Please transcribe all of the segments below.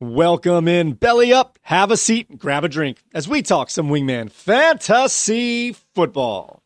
Welcome in, belly up, have a seat, grab a drink as we talk some Wingman Fantasy Football.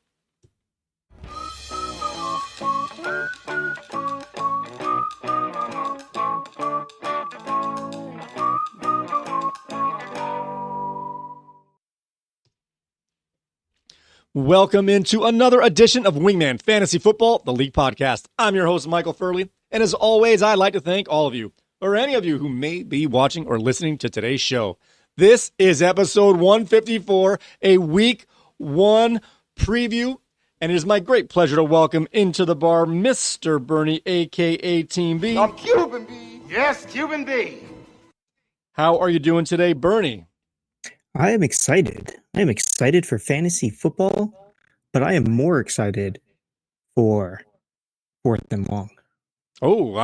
Welcome into another edition of Wingman Fantasy Football, the League Podcast. I'm your host, Michael Furley, and as always, I'd like to thank all of you, or any of you who may be watching or listening to today's show. This is episode 154, a week one preview, and it is my great pleasure to welcome into the bar Mr. Bernie, a.k.a. Team B. I'm Cuban B. Yes, Cuban B. How are you doing today, Bernie? I am excited. I am excited for fantasy football, but I am more excited for fourth and long. Oh,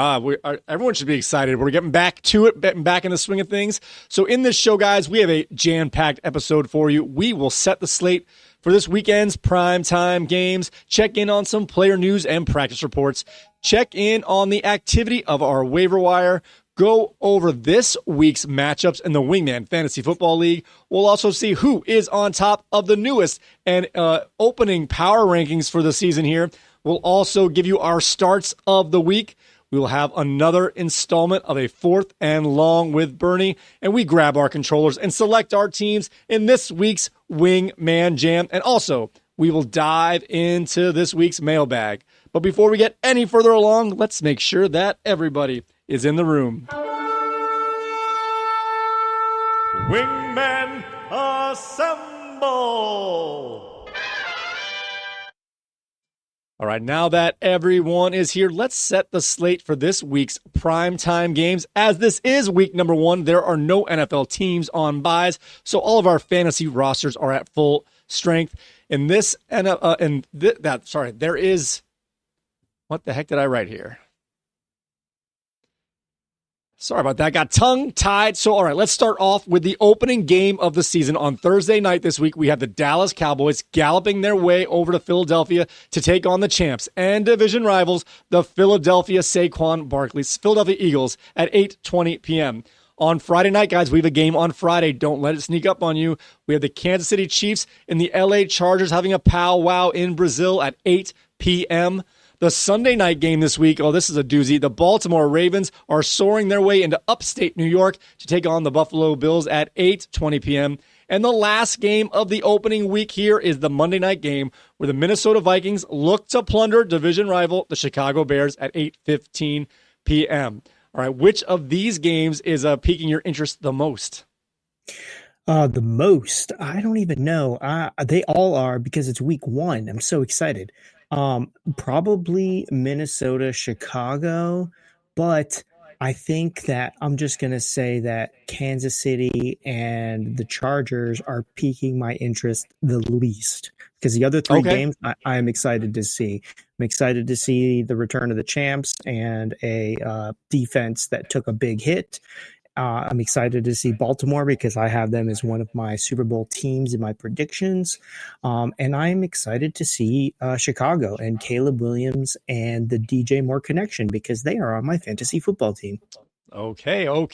everyone should be excited. We're getting back to it, getting back in the swing of things. So in this show, guys, we have a jam-packed episode for you. We will set the slate for this weekend's primetime games, check in on some player news and practice reports, check in on the activity of our waiver wire, go over this week's matchups in the Wingman Fantasy Football League. We'll also see who is on top of the newest and opening power rankings for the season here. We'll also give you our starts of the week. We will have another installment of a fourth and long with Bernie, and we grab our controllers and select our teams in this week's Wingman Jam. And also, we will dive into this week's mailbag. But before we get any further along, let's make sure that everybody is in the room. Wingman Assemble! All right, now that everyone is here, let's set the slate for this week's primetime games. As this is week number one, there are no NFL teams on buys, so all of our fantasy rosters are at full strength. In this, there is, what the heck did I write here? Sorry about that. Got tongue-tied. So, all right, let's start off with the opening game of the season. On Thursday night this week, we have the Dallas Cowboys galloping their way over to Philadelphia to take on the champs and division rivals, the Philadelphia Eagles, at 8:20 p.m. On Friday night, guys, we have a game on Friday. Don't let it sneak up on you. We have the Kansas City Chiefs and the LA Chargers having a powwow in Brazil at 8 p.m. The Sunday night game this week, this is a doozy. The Baltimore Ravens are soaring their way into upstate New York to take on the Buffalo Bills at 8:20 p.m. And the last game of the opening week here is the Monday night game where the Minnesota Vikings look to plunder division rival, the Chicago Bears, at 8:15 p.m. All right, which of these games is piquing your interest the most? The most? I don't even know. They all are because it's week one. I'm so excited. Probably Minnesota, Chicago, but I think that I'm just going to say that Kansas City and the Chargers are piquing my interest the least because the other three games I am excited to see. I'm excited to see the return of the champs and a defense that took a big hit. I'm excited to see Baltimore because I have them as one of my Super Bowl teams in my predictions. And I'm excited to see Chicago and Caleb Williams and the DJ Moore connection because they are on my fantasy football team. Okay. All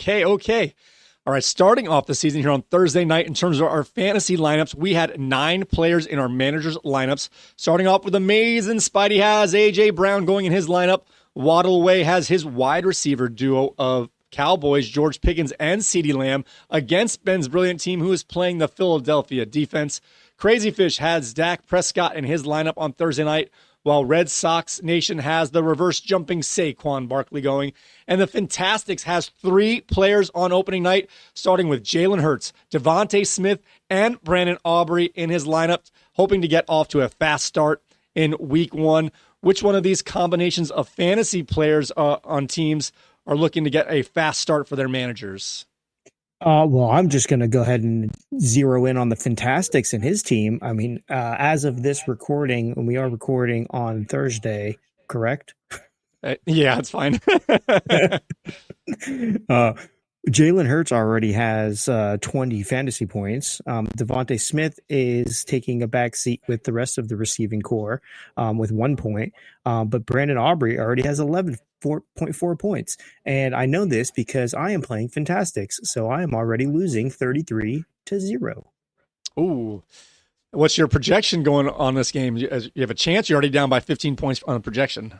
right, starting off the season here on Thursday night in terms of our fantasy lineups, we had 9 players in our managers' lineups. Starting off with amazing Spidey has A.J. Brown going in his lineup. Waddle Way has his wide receiver duo of Cowboys, George Pickens, and CeeDee Lamb against Ben's brilliant team who is playing the Philadelphia defense. Crazy Fish has Dak Prescott in his lineup on Thursday night, while Red Sox Nation has the reverse jumping Saquon Barkley going. And the Fantastics has 3 players on opening night, starting with Jalen Hurts, Devontae Smith, and Brandon Aubrey in his lineup, hoping to get off to a fast start in week one. Which one of these combinations of fantasy players on teams are looking to get a fast start for their managers? Well, I'm just going to go ahead and zero in on the Fantastics and his team. I mean, as of this recording, when we are recording on Thursday, correct? Yeah, it's fine. Jalen Hurts already has 20 fantasy points. Devontae Smith is taking a back seat with the rest of the receiving core with 1 point. But Brandon Aubrey already has 11.4 points. And I know this because I am playing Fantastics. So I am already losing 33-0. Ooh. What's your projection going on this game? You have a chance? You're already down by 15 points on a projection.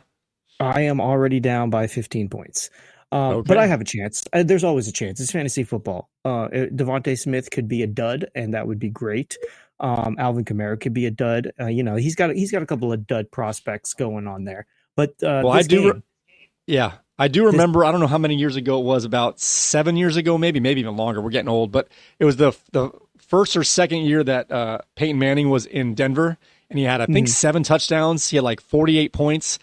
I am already down by 15 points. Okay. But I have a chance. There's always a chance. It's fantasy football. Devontae Smith could be a dud, and that would be great. Alvin Kamara could be a dud. He's got a couple of dud prospects going on there. But I do remember. I don't know how many years ago it was. About 7 years ago, maybe even longer. We're getting old, but it was the first or second year that Peyton Manning was in Denver, and he had I think 7 touchdowns. He had like 48 points.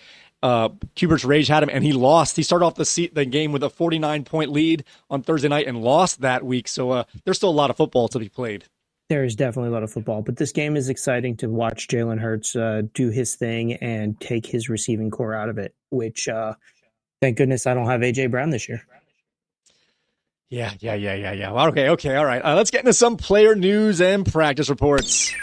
Cubert's Rage had him, and he lost. He started off the game with a 49-point lead on Thursday night and lost that week. So there's still a lot of football to be played. There is definitely a lot of football, but this game is exciting to watch Jalen Hurts do his thing and take his receiving core out of it, which thank goodness I don't have A.J. Brown this year. Yeah. Well, okay, all right. Let's get into some player news and practice reports.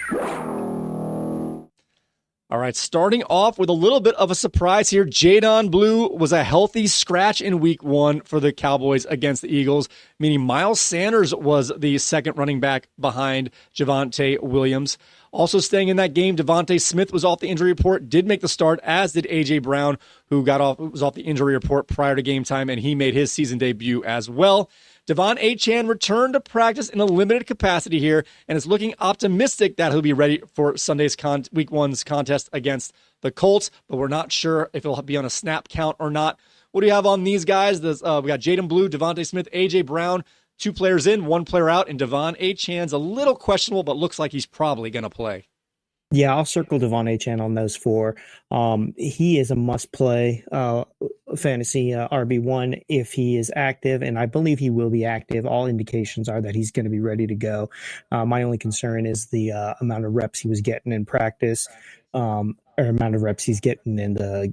All right, starting off with a little bit of a surprise here. Jadon Blue was a healthy scratch in week 1 for the Cowboys against the Eagles, meaning Miles Sanders was the second running back behind Javonte Williams. Also staying in that game, Devontae Smith was off the injury report, did make the start, as did A.J. Brown, who was off the injury report prior to game time, and he made his season debut as well. Devon Achane returned to practice in a limited capacity here, and is looking optimistic that he'll be ready for Sunday's week 1's contest against the Colts, but we're not sure if he'll be on a snap count or not. What do you have on these guys? We got Jadon Blue, Devontae Smith, A.J. Brown, 2 players in, 1 player out, and Devon Achane's a little questionable, but looks like he's probably going to play. Yeah, I'll circle Devon Achane on those 4. He is a must-play fantasy RB1 if he is active, and I believe he will be active. All indications are that he's going to be ready to go. My only concern is the amount of reps he was getting in practice, or amount of reps he's getting in the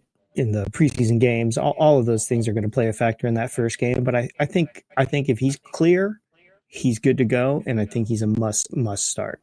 preseason games. All of those things are going to play a factor in that first game. But I think if he's clear, he's good to go, and I think he's a must start.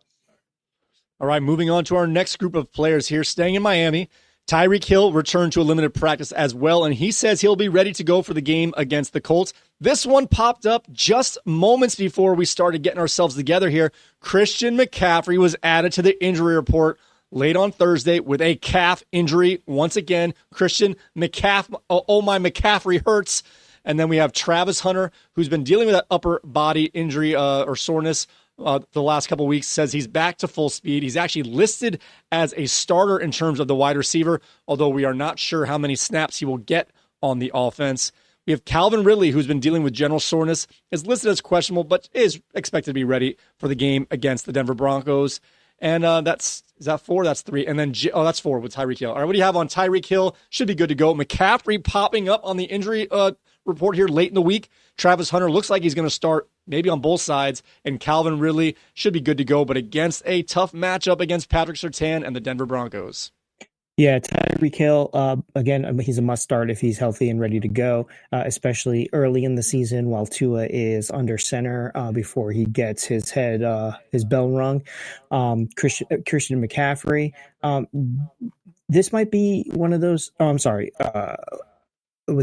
All right, moving on to our next group of players here. Staying in Miami, Tyreek Hill returned to a limited practice as well, and he says he'll be ready to go for the game against the Colts. This one popped up just moments before we started getting ourselves together here. Christian McCaffrey was added to the injury report late on Thursday with a calf injury. Once again, Christian McCaffrey, my McCaffrey hurts. And then we have Travis Hunter, who's been dealing with that upper body injury or soreness the last couple of weeks, says he's back to full speed. He's actually listed as a starter in terms of the wide receiver, although we are not sure how many snaps he will get on the offense. We have Calvin Ridley, who's been dealing with general soreness, is listed as questionable, but is expected to be ready for the game against the Denver Broncos. And is that 4? That's 3. And then, that's 4 with Tyreek Hill. All right, what do you have on Tyreek Hill? Should be good to go. McCaffrey popping up on the injury report here late in the week. Travis Hunter looks like he's going to start maybe on both sides, and Calvin Ridley should be good to go, but against a tough matchup against Patrick Surtain and the Denver Broncos. Yeah, Tyreek Hill, again, he's a must start if he's healthy and ready to go, especially early in the season while Tua is under center before he gets his bell rung. Christian McCaffrey, this might be one of those, with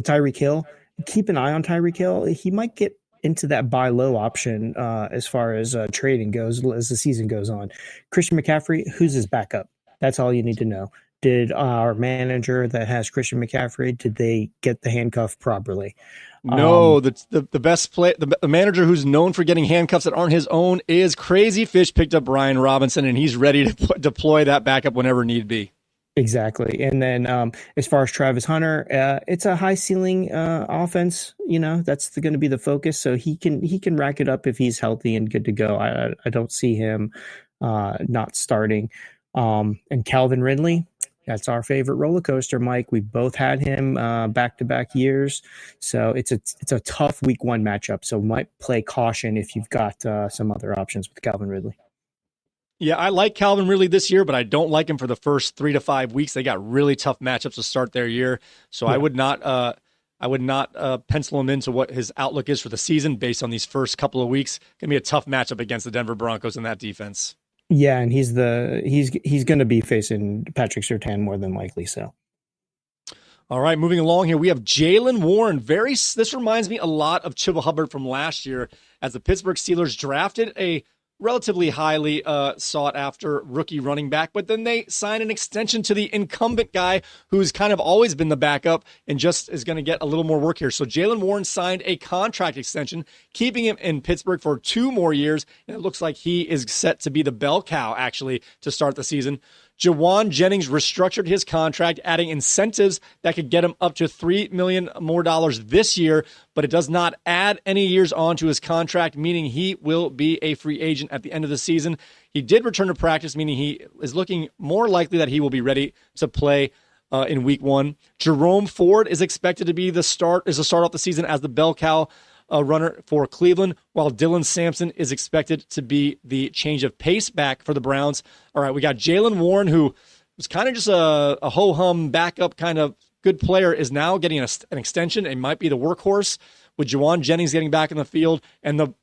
Tyreek Hill, keep an eye on Tyreek Hill. He might get into that buy low option as far as trading goes as the season goes on. Christian McCaffrey, who's his backup? That's all you need to know. Did our manager that has Christian McCaffrey, did they get the handcuff properly? No, the best play, the manager who's known for getting handcuffs that aren't his own is Crazy Fish picked up Brian Robinson, and he's ready to deploy that backup whenever need be. Exactly. And then as far as Travis Hunter, it's a high ceiling offense. That's going to be the focus. So he can rack it up if he's healthy and good to go. I don't see him not starting. And Calvin Ridley, that's our favorite roller coaster, Mike. We both had him back-to-back years. So it's a tough week 1 matchup. So might play caution if you've got some other options with Calvin Ridley. Yeah, I like Calvin Ridley this year, but I don't like him for the first 3 to 5 weeks. They got really tough matchups to start their year. So yeah. I I would not pencil him into what his outlook is for the season based on these first couple of weeks. Going to be a tough matchup against the Denver Broncos in that defense. Yeah, and he's going to be facing Patrick Surtain more than likely. So, all right, moving along here, we have Jaylen Warren. This reminds me a lot of Chuba Hubbard from last year, as the Pittsburgh Steelers drafted a relatively highly sought after rookie running back, but then they signed an extension to the incumbent guy who's kind of always been the backup and just is going to get a little more work here. So Jaylen Warren signed a contract extension, keeping him in Pittsburgh for 2 more years, and it looks like he is set to be the bell cow actually to start the season. Jawan Jennings restructured his contract, adding incentives that could get him up to $3 million more this year, but it does not add any years onto his contract, meaning he will be a free agent at the end of the season. He did return to practice, meaning he is looking more likely that he will be ready to play in week 1. Jerome Ford is expected to be the start off the season as the bell cow runner for Cleveland, while Dylan Sampson is expected to be the change of pace back for the Browns. All right, we got Jaylen Warren, who was kind of just a ho-hum backup kind of good player, is now getting an extension and might be the workhorse, with Jawan Jennings getting back in the field, and the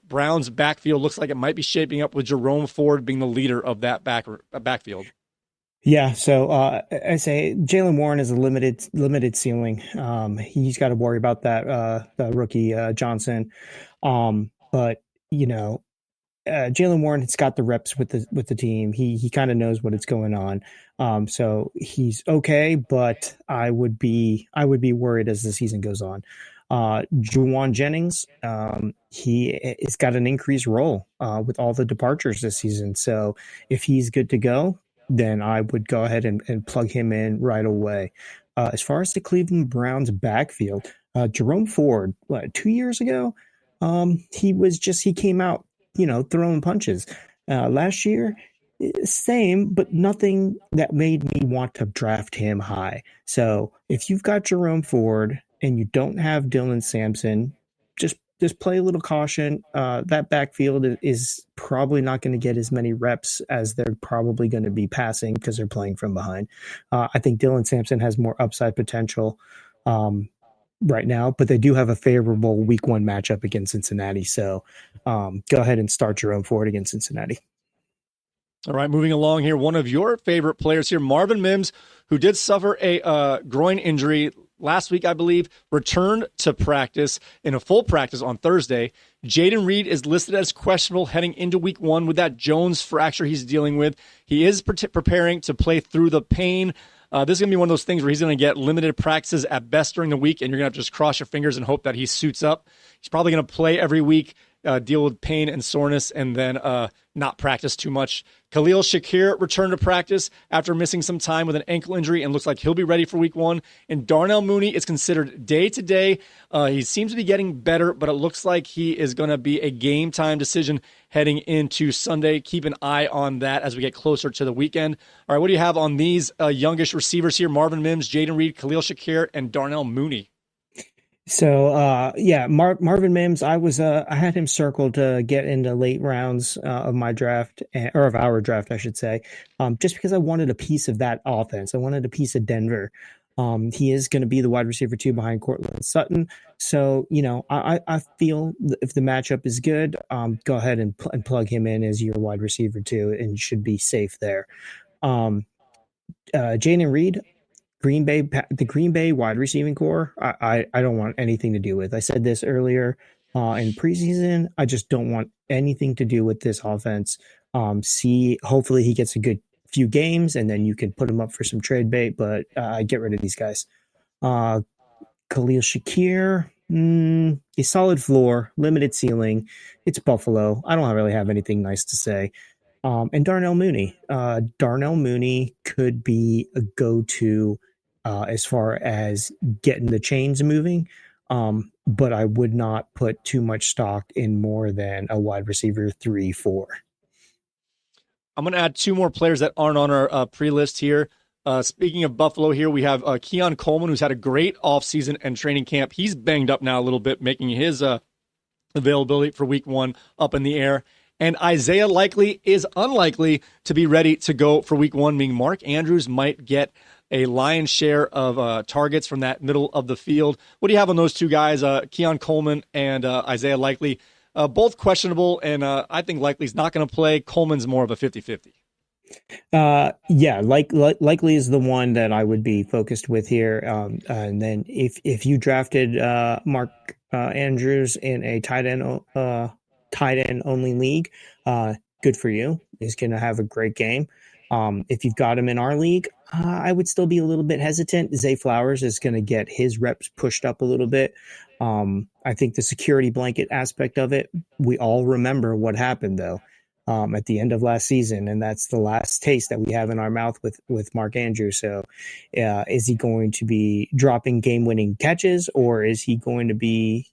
Browns backfield looks like it might be shaping up with Jerome Ford being the leader of that backfield. Yeah, so I say Jaylen Warren is a limited ceiling. He's got to worry about that the rookie Johnson, but Jaylen Warren has got the reps with the team. He kind of knows what is going on. So he's okay, but I would be worried as the season goes on. Juwan Jennings, he has got an increased role with all the departures this season. So if he's good to go, then I would go ahead and plug him in right away. As far as the Cleveland Browns backfield, Jerome Ford, 2 years ago, he came out, throwing punches. Last year, same, but nothing that made me want to draft him high. So if you've got Jerome Ford and you don't have Dylan Sampson, just play a little caution. That backfield is probably not going to get as many reps as they're probably going to be passing because they're playing from behind. I think Dylan Sampson has more upside potential right now, but they do have a favorable week 1 matchup against Cincinnati. So go ahead and start Jerome Ford against Cincinnati. All right, moving along here, one of your favorite players here, Marvin Mims, who did suffer a groin injury last week, I believe, returned to practice in a full practice on Thursday. Jaden Reed is listed as questionable heading into week 1 with that Jones fracture he's dealing with. He is preparing to play through the pain. This is going to be one of those things where he's going to get limited practices at best during the week, and you're going to have to just cross your fingers and hope that he suits up. He's probably going to play every week, deal with pain and soreness, and then not practice too much. Khalil Shakir returned to practice after missing some time with an ankle injury and looks like he'll be ready for week 1. And Darnell Mooney is considered day-to-day. He seems to be getting better, but it looks like he is going to be a game-time decision heading into Sunday. Keep an eye on that as we get closer to the weekend. All right, what do you have on these youngish receivers here? Marvin Mims, Jaden Reed, Khalil Shakir, and Darnell Mooney. So, Marvin Mims, I had him circled to get into late rounds of my draft, or of our draft, I should say, just because I wanted a piece of that offense. I wanted a piece of Denver. He is going to be the wide receiver 2 behind Courtland Sutton. So, I feel if the matchup is good, go ahead and plug him in as your wide receiver 2 and should be safe there. Jaden Reed, the Green Bay wide receiving core, I don't want anything to do with. I said this earlier in preseason. I just don't want anything to do with this offense. Hopefully he gets a good few games and then you can put him up for some trade bait, but get rid of these guys. Khalil Shakir, a solid floor, limited ceiling. It's Buffalo. I don't really have anything nice to say. And Darnell Mooney. Darnell Mooney could be a go-to as far as getting the chains moving, but I would not put too much stock in more than a wide receiver 3-4. I'm going to add 2 more players that aren't on our pre-list here. Speaking of Buffalo here, we have Keon Coleman, who's had a great offseason and training camp. He's banged up now a little bit, making his availability for week 1 up in the air. And Isaiah Likely is unlikely to be ready to go for week 1, meaning Mark Andrews might get a lion's share of targets from that middle of the field. What do you have on those two guys, Keon Coleman and Isaiah Likely? Both questionable, and I think Likely's not going to play. Coleman's more of a 50-50. Likely is the one that I would be focused with here. And then if you drafted Mark Andrews in a tight end only league, good for you. He's going to have a great game. If you've got him in our league, I would still be a little bit hesitant. Zay Flowers is going to get his reps pushed up a little bit. I think the security blanket aspect of it, we all remember what happened though. At the end of last season, and that's the last taste that we have in our mouth with Mark Andrews. So is he going to be dropping game-winning catches, or is he going to be,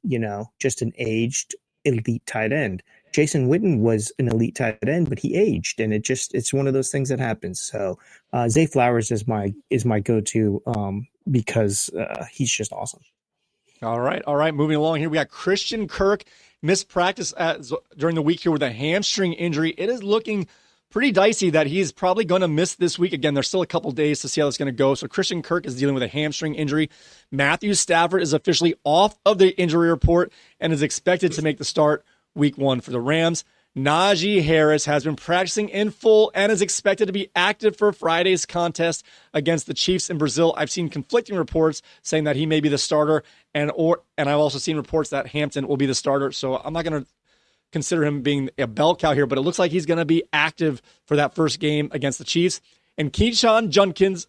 just an aged elite tight end? Jason Witten was an elite tight end, but he aged, and it's one of those things that happens. So Zay Flowers is my go-to because he's just awesome. All right. Moving along here, we got Christian Kirk. Missed practice during the week here with a hamstring injury. It is looking pretty dicey that he's probably going to miss this week. Again, there's still a couple days to see how it's going to go. So Christian Kirk is dealing with a hamstring injury. Matthew Stafford is officially off of the injury report and is expected to make the start week 1 for the Rams. Najee Harris has been practicing in full and is expected to be active for Friday's contest against the Chiefs in Brazil. I've seen conflicting reports saying that he may be the starter, and I've also seen reports that Hampton will be the starter. So I'm not going to consider him being a bell cow here, but it looks like he's going to be active for that first game against the Chiefs. And Keyshawn Judkins,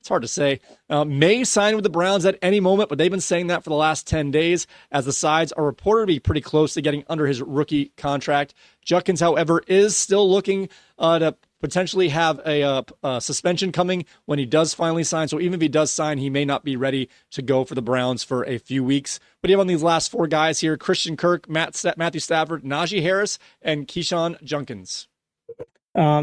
it's hard to say, may sign with the Browns at any moment, but they've been saying that for the last 10 days, as the sides are reported to be pretty close to getting under his rookie contract. Judkins, however, is still looking to potentially have a suspension coming when he does finally sign. So even if he does sign, he may not be ready to go for the Browns for a few weeks. But you have on these last 4 guys here: Christian Kirk, Matthew Stafford, Najee Harris, and Keyshawn Judkins.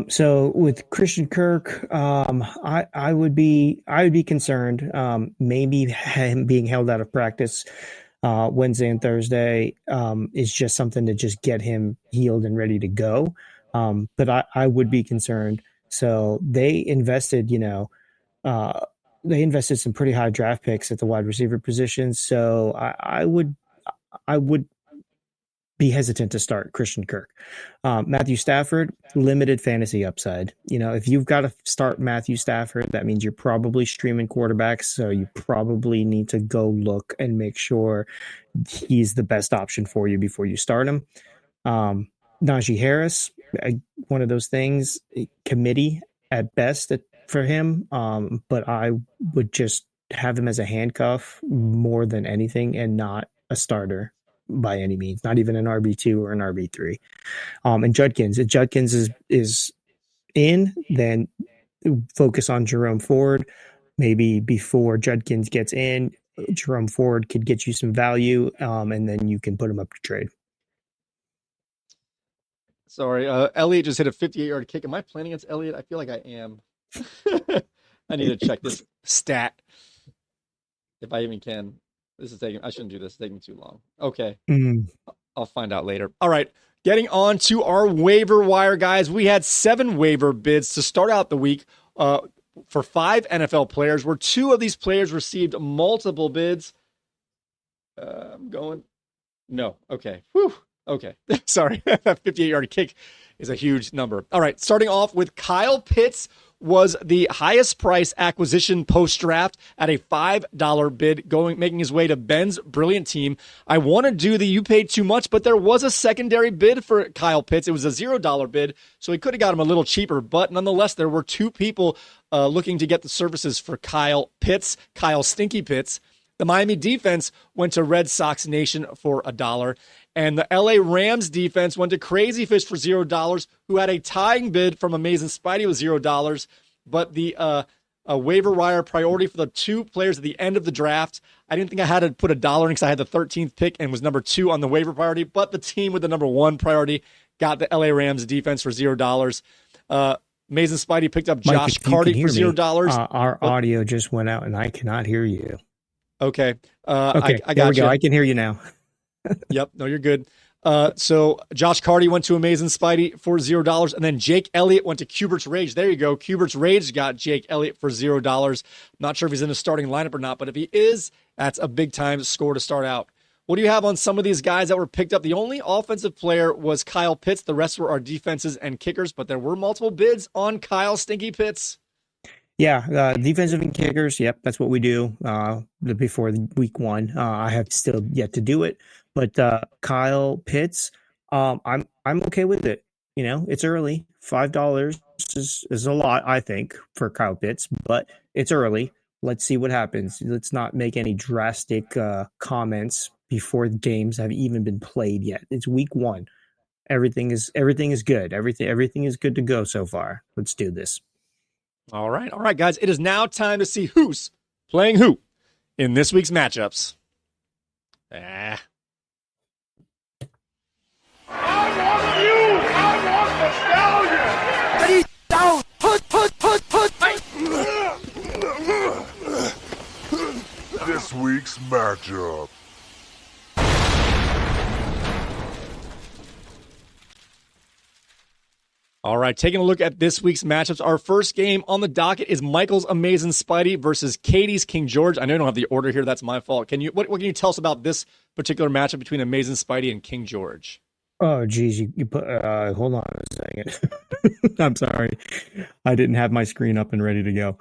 So with Christian Kirk, I would be concerned. Maybe him being held out of practice Wednesday and Thursday is just something to just get him healed and ready to go. But I would be concerned. So they invested, some pretty high draft picks at the wide receiver position. So I would be hesitant to start Christian Kirk. Matthew Stafford, limited fantasy upside. If you've got to start Matthew Stafford, that means you're probably streaming quarterbacks. So you probably need to go look and make sure he's the best option for you before you start him. Najee Harris, one of those things, committee at best for him. But I would just have him as a handcuff more than anything and not a starter by any means, not even an RB2 or an RB3. And Judkins, if Judkins is in, then focus on Jerome Ford. Maybe before Judkins gets in, Jerome Ford could get you some value, and then you can put him up to trade. Sorry, Elliott just hit a 58-yard kick. Am I playing against Elliott? I feel like I am. I need to check this stat if I even can. I shouldn't do this. It's taking too long. Okay. I'll find out later. All right. Getting on to our waiver wire, guys. We had 7 waiver bids to start out the week for 5 NFL players, where 2 of these players received multiple bids. I'm going. No. Okay. Whew. Okay. Sorry. That 58-yard kick is a huge number. All right. Starting off with Kyle Pitts, was the highest price acquisition post-draft at a $5 bid, making his way to Ben's brilliant team. I want to do the you paid too much, but there was a secondary bid for Kyle Pitts. It was a $0 bid, so he could have got him a little cheaper, but nonetheless, there were 2 people looking to get the services for Kyle Pitts, Kyle Stinky Pitts. The Miami defense went to Red Sox Nation for $1. And the LA Rams defense went to Crazy Fish for $0, who had a tying bid from Amazing Spidey with $0. But the waiver wire priority for the 2 players at the end of the draft, I didn't think I had to put $1 in because I had the 13th pick and was number 2 on the waiver priority. But the team with the number 1 priority got the LA Rams defense for $0. Amazing Spidey picked up Josh Carty for $0. Our audio just went out and I cannot hear you. Okay. Okay, I got there we you. go. I can hear you now. Yep. No, you're good. So Josh Carty went to Amazing Spidey for $0, and then Jake Elliott went to Cubert's Rage. There you go. Cubert's Rage got Jake Elliott for $0. Not sure if he's in the starting lineup or not, but if he is, that's a big time score to start out. What do you have on some of these guys that were picked up? The only offensive player was Kyle Pitts. The rest were our defenses and kickers, but there were multiple bids on Kyle Stinky Pitts. Yeah, defensive and kickers. Yep, that's what we do before week one. I have still yet to do it, but Kyle Pitts, I'm okay with it. You know, it's early. $5 is a lot, I think, for Kyle Pitts, but it's early. Let's see what happens. Let's not make any drastic comments before the games have even been played yet. It's week one. Everything is good. Everything is good to go so far. Let's do this. All right, guys. It is now time to see who's playing who in this week's matchups. I want you! I want the stallion! Ready, down! Put! This week's matchup. All right, taking a look at this week's matchups. Our first game on the docket is Michael's Amazing Spidey versus Katie's King George. I know I don't have the order here. That's my fault. What can you tell us about this particular matchup between Amazing Spidey and King George? Oh, geez, you put. Hold on a second. I'm sorry, I didn't have my screen up and ready to go.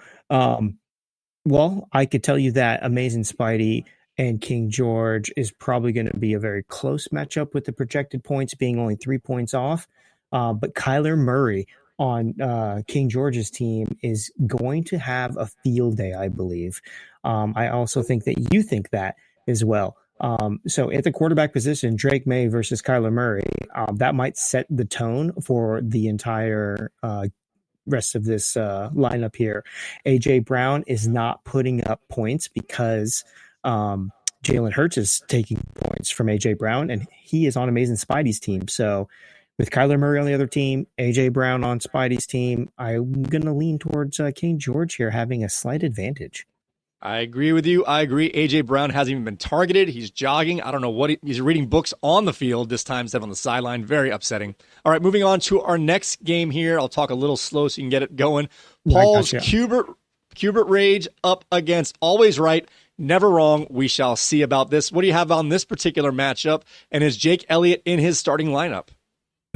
Well, I could tell you that Amazing Spidey and King George is probably going to be a very close matchup, with the projected points being only 3 points off. But Kyler Murray on King George's team is going to have a field day, I believe. I also think that you think that as well. So at the quarterback position, Drake May versus Kyler Murray, that might set the tone for the entire rest of this lineup here. A.J. Brown is not putting up points because Jalen Hurts is taking points from A.J. Brown, and he is on Amazing Spidey's team. So with Kyler Murray on the other team, A.J. Brown on Spidey's team, I'm going to lean towards King George here having a slight advantage. I agree with you. I agree. A.J. Brown hasn't even been targeted. He's jogging. I don't know what he's reading books on the field this time instead of on the sideline. Very upsetting. All right, moving on to our next game here. I'll talk a little slow so you can get it going. Paul's Cubert Rage up against Always Right, Never Wrong. We shall see about this. What do you have on this particular matchup? And is Jake Elliott in his starting lineup?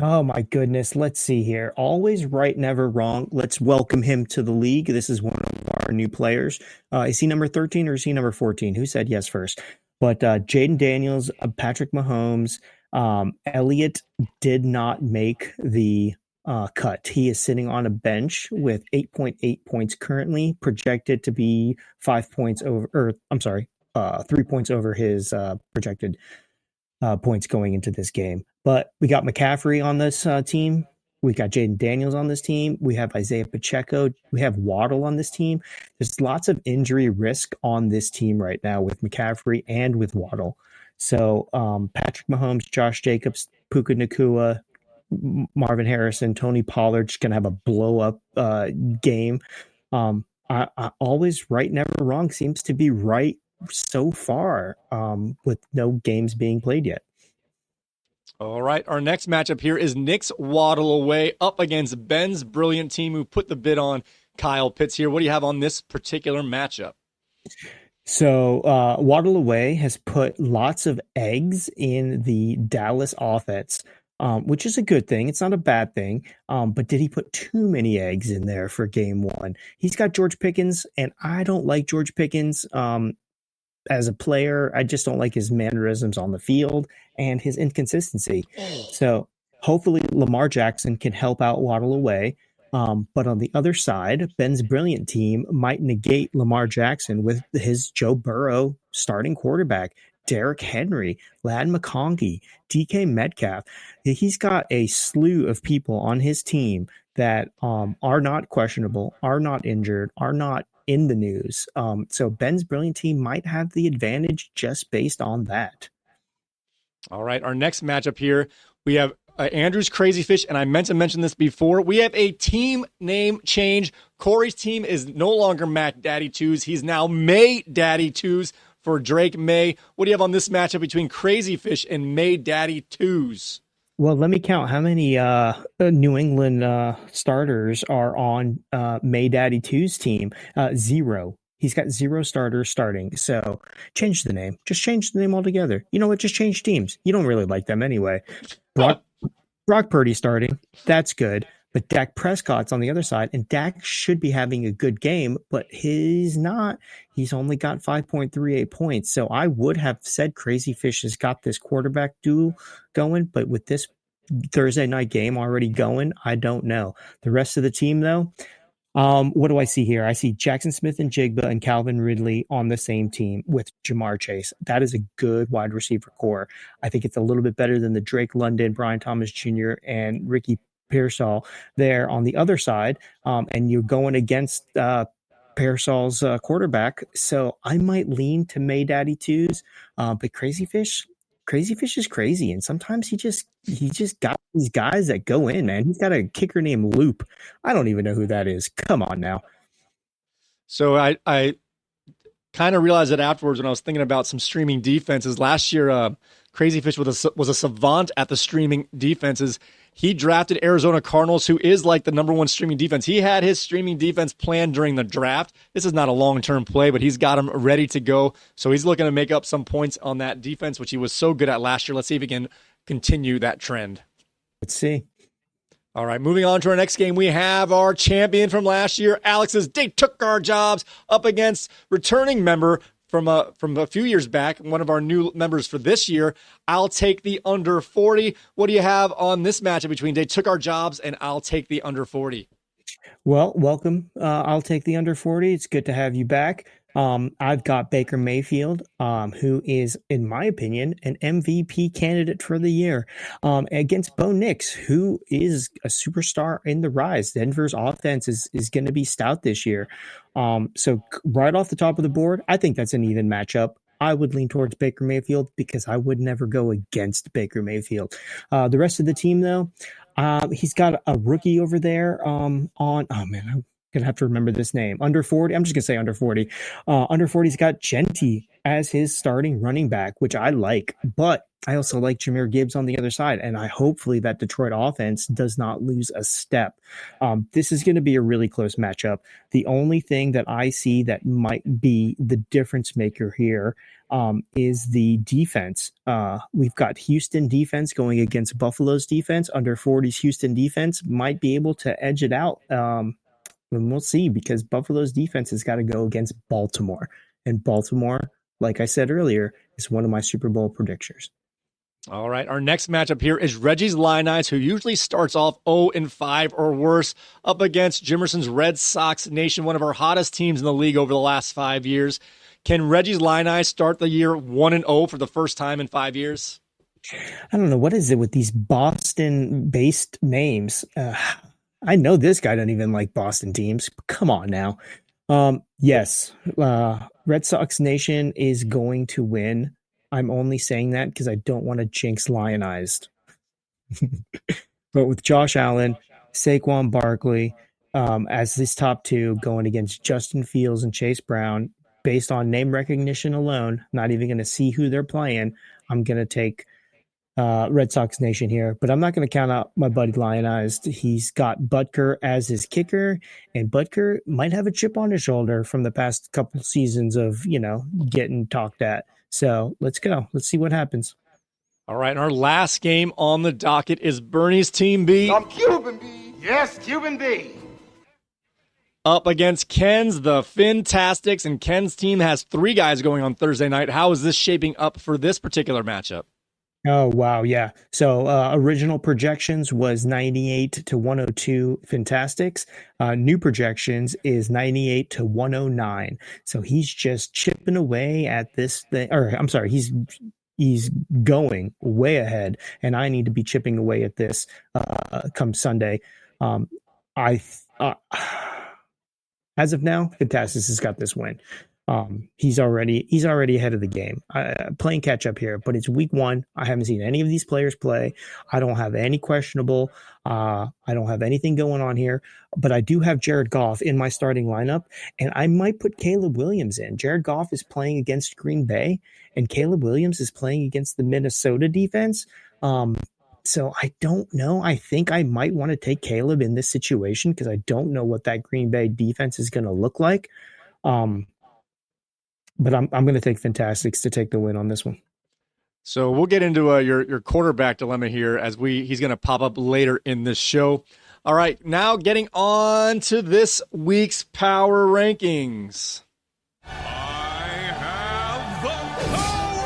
Oh, my goodness. Let's see here. Always Right, Never Wrong. Let's welcome him to the league. This is one of our new players. Is he number 13 or is he number 14? Who said yes first? But Jaden Daniels, Patrick Mahomes, Elliott did not make the cut. He is sitting on a bench with 8.8 points currently, projected to be 5 points over, or I'm sorry, 3 points over his projected points going into this game. But we got McCaffrey on this team. We got Jaden Daniels on this team. We have Isaiah Pacheco. We have Waddle on this team. There's lots of injury risk on this team right now with McCaffrey and with Waddle. So Patrick Mahomes, Josh Jacobs, Puka Nacua, Marvin Harrison, Tony Pollard's going to have a blow-up game. I Always Right, Never Wrong seems to be right so far with no games being played yet. All right, our next matchup here is Nick's Waddle Away up against Ben's brilliant team who put the bid on Kyle Pitts here. What do you have on this particular matchup? So Waddle Away has put lots of eggs in the Dallas offense, which is a good thing. It's not a bad thing. But did he put too many eggs in there for game one? He's got George Pickens, and I don't like George Pickens. As a player, I just don't like his mannerisms on the field and his inconsistency. So hopefully Lamar Jackson can help out Waddle Away. But on the other side, Ben's brilliant team might negate Lamar Jackson with his Joe Burrow starting quarterback, Derrick Henry, Ladd McConkey, DK Metcalf. He's got a slew of people on his team that are not questionable, are not injured, are not in the news. So Ben's brilliant team might have the advantage just based on that. All right, our next matchup here, we have Andrew's Crazy Fish, and I meant to mention this before. We have a team name change. Corey's team is no longer Mac Daddy Twos. He's now May Daddy Twos for Drake May. What do you have on this matchup between Crazy Fish and May Daddy Twos? Well, let me count how many New England starters are on May Daddy 2's team. 0. He's got 0 starters starting. So change the name. Just change the name altogether. You know what? Just change teams. You don't really like them anyway. Brock Purdy starting. That's good. But Dak Prescott's on the other side, and Dak should be having a good game, but he's not. He's only got 5.38 points. So I would have said Crazy Fish has got this quarterback duel going, but with this Thursday night game already going, I don't know. The rest of the team, though, what do I see here? I see Jackson Smith and Jigba and Calvin Ridley on the same team with Jamar Chase. That is a good wide receiver core. I think it's a little bit better than the Drake London, Brian Thomas Jr., and Ricky Pearsall there on the other side, and you're going against Pearsall's quarterback, so I might lean to May Daddy Twos, but Crazy Fish is crazy, and sometimes he just got these guys that go in, man. He's got a kicker named Loop. I don't even know who that is. Come on now. So I kind of realized it afterwards when I was thinking about some streaming defenses. Last year, Crazy Fish was a savant at the streaming defenses. He drafted Arizona Cardinals, who is like the number one streaming defense. He had his streaming defense planned during the draft. This is not a long-term play, but he's got him ready to go. So he's looking to make up some points on that defense, which he was so good at last year. Let's see if he can continue that trend. Let's see. All right, moving on to our next game, we have our champion from last year, Alex's They Took Our Jobs, up against returning member from a few years back, one of our new members for this year. I'll take the under 40. What do you have on this matchup between They Took Our Jobs and I'll take the under 40? Well, welcome. I'll take the under 40. It's good to have you back. I've got Baker Mayfield, who is, in my opinion, an MVP candidate for the year, against Bo Nix, who is a superstar in the rise. Denver's offense is going to be stout this year. So right off the top of the board, I think that's an even matchup. I would lean towards Baker Mayfield because I would never go against Baker Mayfield. The rest of the team, though, he's got a rookie over there I'm going to have to remember this name. Under 40. I'm just going to say under 40. Under 40's got Genty as his starting running back, which I like. But I also like Jahmyr Gibbs on the other side. And hopefully that Detroit offense does not lose a step. This is going to be a really close matchup. The only thing that I see that might be the difference maker here is the defense. We've got Houston defense going against Buffalo's defense. Under 40's Houston defense might be able to edge it out. And we'll see, because Buffalo's defense has got to go against Baltimore. And Baltimore, like I said earlier, is one of my Super Bowl predictors. All right, our next matchup here is Reggie's Lionites, who usually starts off 0-5 or worse, up against Jimerson's Red Sox Nation, one of our hottest teams in the league over the last 5 years. Can Reggie's Lionites start the year 1-0 for the first time in 5 years? I don't know. What is it with these Boston-based names? I know this guy doesn't even like Boston teams. Come on now. Yes, Red Sox Nation is going to win. I'm only saying that because I don't want to jinx Lionized. But with Josh Allen, Saquon Barkley as this top two going against Justin Fields and Chase Brown, based on name recognition alone, not even going to see who they're playing, I'm going to take Red Sox Nation here, but I'm not going to count out my buddy Lionized. He's got Butker as his kicker, and Butker might have a chip on his shoulder from the past couple seasons of, getting talked at. So let's go. Let's see what happens. All right, and our last game on the docket is Bernie's Team B. I'm Cuban B. Yes, Cuban B. Up against Ken's, the Fantastics, and Ken's team has 3 guys going on Thursday night. How is this shaping up for this particular matchup? Oh, wow. Yeah. So original projections was 98-102 Fantastics. New projections is 98-109. So he's just chipping away at this thing. Or I'm sorry, he's going way ahead, and I need to be chipping away at this come Sunday. As of now, Fantastics has got this win. He's already ahead of the game. Playing catch up here, but it's week 1. I haven't seen any of these players play. I don't have any questionable. I don't have anything going on here, but I do have Jared Goff in my starting lineup, and I might put Caleb Williams in. Jared Goff is playing against Green Bay, and Caleb Williams is playing against the Minnesota defense. So I don't know. I think I might want to take Caleb in this situation because I don't know what that Green Bay defense is going to look like. But I'm going to take Fantastics to take the win on this one. So we'll get into your quarterback dilemma here as he's going to pop up later in this show. All right, now getting on to this week's power rankings. I have the power!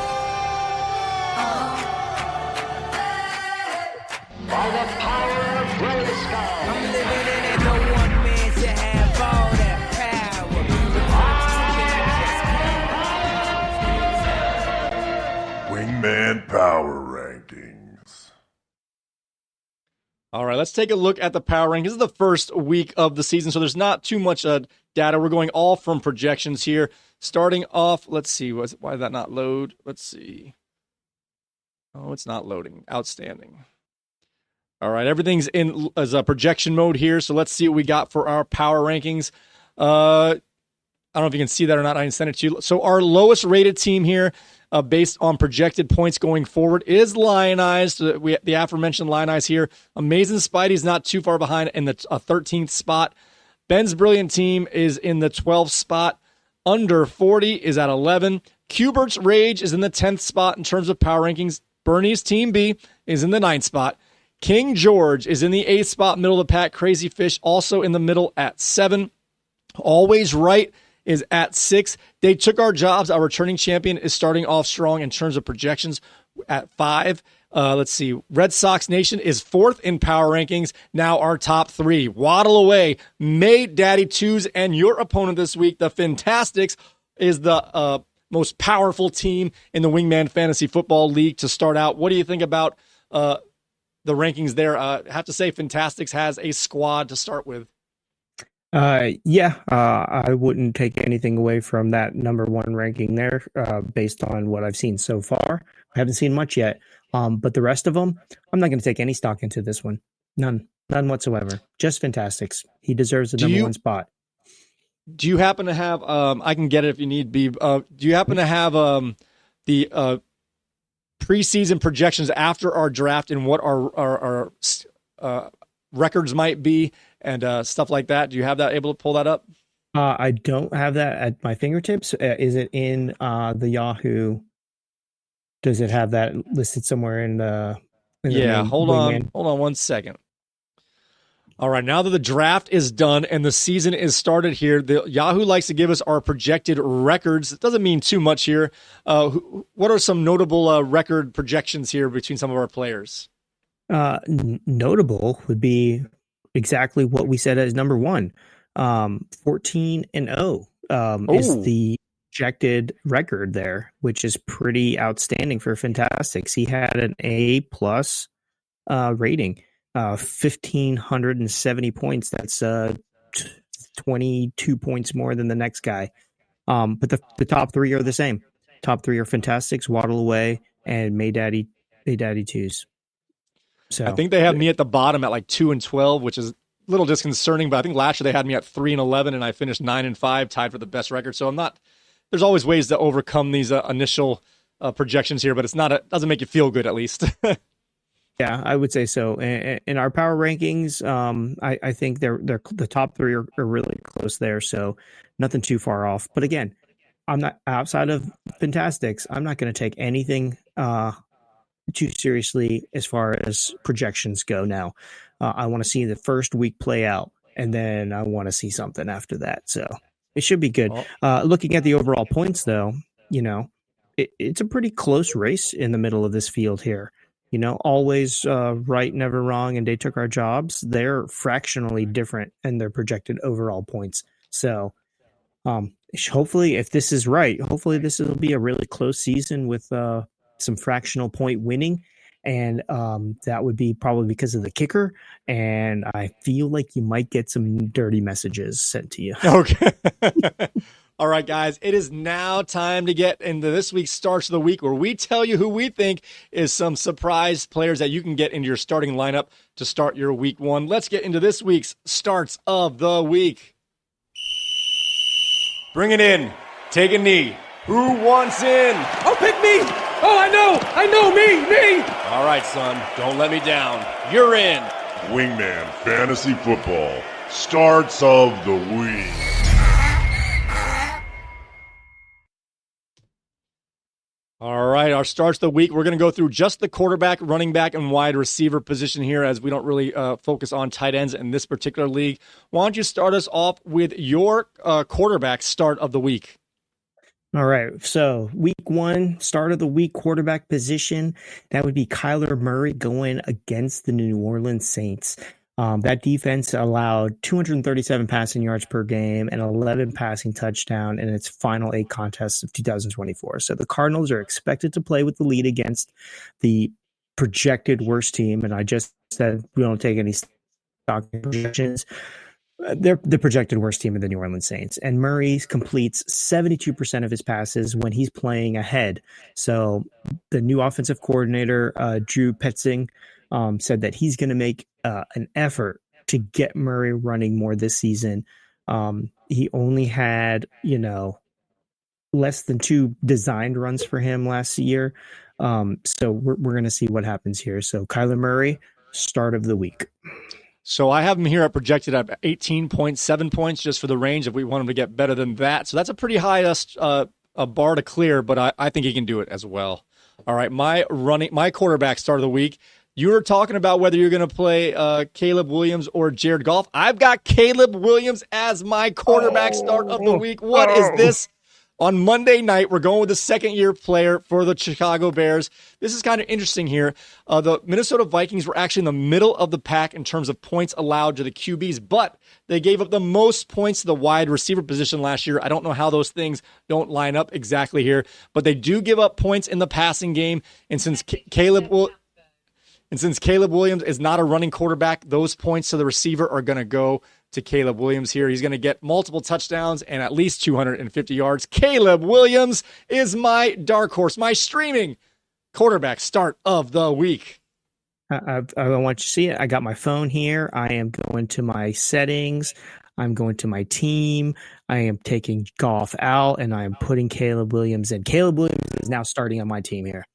By the power of Grayskull. I'm living in it, no one man should have all that power. Wingman Power Rankings. All right, let's take a look at the power rankings. This is the first week of the season, so there's not too much data. We're going all from projections here. Starting off, let's see, why did that not load? Let's see. Oh, it's not loading. Outstanding. All right, everything's in as a projection mode here, so let's see what we got for our power rankings. I don't know if you can see that or not. I didn't send it to you. So our lowest rated team here, based on projected points going forward, is Lionized. The aforementioned Lionized here. Amazing Spidey's not too far behind in the 13th spot. Ben's Brilliant Team is in the 12th spot. Under 40 is at 11. Cubert's Rage is in the 10th spot in terms of power rankings. Bernie's Team B is in the 9th spot. King George is in the 8th spot, middle of the pack. Crazy Fish also in the middle at 7. Always Right is at 6. They Took Our Jobs. Our returning champion is starting off strong in terms of projections at 5. Let's see. Red Sox Nation is 4th in power rankings. Now our top 3. Waddle away. May Daddy Twos and your opponent this week, the Fantastics, is the most powerful team in the Wingman Fantasy Football League to start out. What do you think about the rankings there? I have to say Fantastics has a squad to start with. I wouldn't take anything away from that number 1 ranking there, based on what I've seen so far. I haven't seen much yet, but the rest of them, I'm not going to take any stock into this one. None whatsoever. Just Fantastics. He deserves the number 1 spot. Do you happen to have? I can get it if you need be. Do you happen to have the preseason projections after our draft and what our records might be and stuff like that? Do you have that, able to pull that up? I don't have that at my fingertips. Is it in the Yahoo? Does it have that listed somewhere in the yeah, hold on 1 second. All right, now that the draft is done and the season is started here, the Yahoo likes to give us our projected records. It doesn't mean too much here. What are some notable record projections here between some of our players? Notable would be exactly what we said as number 1. 14-0 is the projected record there, which is pretty outstanding for Fantastics. He had an A+ rating. 1,570 points. That's 22 points more than the next guy. But the top 3 are the same. Top 3 are Fantastics, Waddle Away, and May Daddy Twos. So I think they have me at the bottom at like 2-12, which is a little disconcerting. But I think last year they had me at 3-11, and I finished 9-5, tied for the best record. So I'm not. There's always ways to overcome these initial projections here, but it's not. It doesn't make you feel good, at least. Yeah, I would say so. In our power rankings, I think they're the top 3 are really close there, so nothing too far off. But again, I'm not outside of Fantastics. I'm not going to take anything too seriously as far as projections go. Now, I want to see the first week play out, and then I want to see something after that. So it should be good. Looking at the overall points, though, it's a pretty close race in the middle of this field here. Always right, never wrong, and They Took Our Jobs. They're fractionally different in their projected overall points. So hopefully, if this is right, hopefully this will be a really close season with some fractional point winning. And that would be probably because of the kicker. And I feel like you might get some dirty messages sent to you. Okay. All right, guys, it is now time to get into this week's Starts of the Week, where we tell you who we think is some surprise players that you can get into your starting lineup to start your week one. Let's get into this week's Starts of the Week. Bring it in. Take a knee. Who wants in? Oh, pick me! Oh, I know, me! All right, son, don't let me down. You're in. Wingman Fantasy Football Starts of the Week. All right, our starts of the week. We're going to go through just the quarterback, running back, and wide receiver position here, as we don't really focus on tight ends in this particular league. Why don't you start us off with your quarterback start of the week? All right. So week one, start of the week, quarterback position. That would be Kyler Murray going against the New Orleans Saints. That defense allowed 237 passing yards per game and 11 passing touchdown in its final 8 contests of 2024. So the Cardinals are expected to play with the lead against the projected worst team. And I just said we don't take any stock projections. They're the projected worst team of the New Orleans Saints. And Murray completes 72% of his passes when he's playing ahead. So the new offensive coordinator, Drew Petzing, said that he's going to make an effort to get Murray running more this season. He only had, less than 2 designed runs for him last year. So we're going to see what happens here. So Kyler Murray, start of the week. So I have him here projected at 18.7 points just for the range if we want him to get better than that. So that's a pretty high a bar to clear, but I think he can do it as well. All right, my quarterback start of the week. You were talking about whether you're going to play Caleb Williams or Jared Goff. I've got Caleb Williams as my quarterback start of the week. What is this? On Monday night, we're going with the second-year player for the Chicago Bears. This is kind of interesting here. The Minnesota Vikings were actually in the middle of the pack in terms of points allowed to the QBs, but they gave up the most points to the wide receiver position last year. I don't know how those things don't line up exactly here, but they do give up points in the passing game, and since Caleb Williams is not a running quarterback, those points to the receiver are going to go to Caleb Williams here. He's going to get multiple touchdowns and at least 250 yards. Caleb Williams is my dark horse, my streaming quarterback start of the week. I want you to see it. I got my phone here. I am going to my settings. I'm going to my team. I am taking Goff out, and I am putting Caleb Williams in. Caleb Williams is now starting on my team here.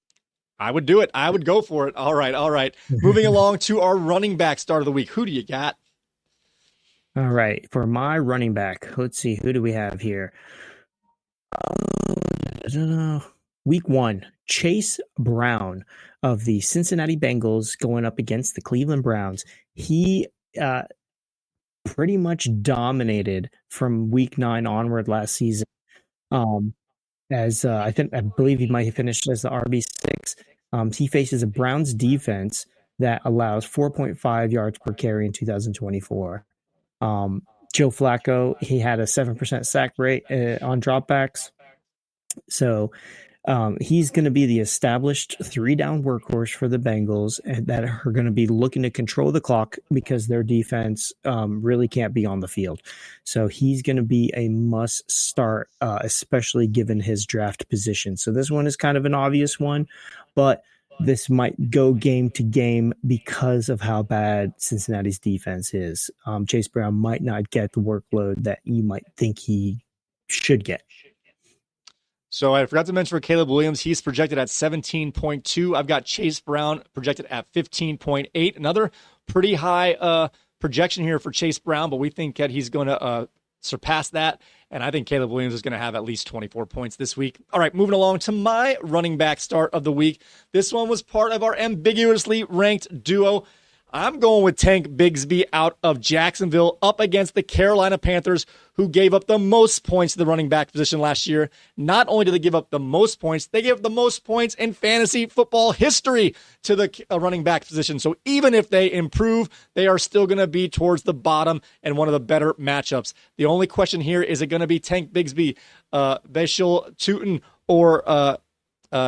I would do it. I would go for it. All right. Moving along to our running back start of the week. Who do you got? All right. For my running back, let's see. Who do we have here? Week one, Chase Brown of the Cincinnati Bengals going up against the Cleveland Browns. He pretty much dominated from week 9 onward last season. I believe he might have finished as the RB6. He faces a Browns defense that allows 4.5 yards per carry in 2024. Joe Flacco, he had a 7% sack rate on dropbacks. So he's going to be the established 3-down workhorse for the Bengals that are going to be looking to control the clock because their defense really can't be on the field. So he's going to be a must start, especially given his draft position. So this one is kind of an obvious one, but this might go game to game because of how bad Cincinnati's defense is. Chase Brown might not get the workload that you might think he should get. So I forgot to mention for Caleb Williams, he's projected at 17.2. I've got Chase Brown projected at 15.8. Another pretty high projection here for Chase Brown, but we think that he's going to surpass that. And I think Caleb Williams is going to have at least 24 points this week. All right, moving along to my running back start of the week. This one was part of our ambiguously ranked duo. I'm going with Tank Bigsby out of Jacksonville up against the Carolina Panthers, who gave up the most points to the running back position last year. Not only did they give up the most points, they gave up the most points in fantasy football history to the running back position. So even if they improve, they are still going to be towards the bottom and one of the better matchups. The only question here, is it going to be Tank Bigsby, Bashil Tutin, or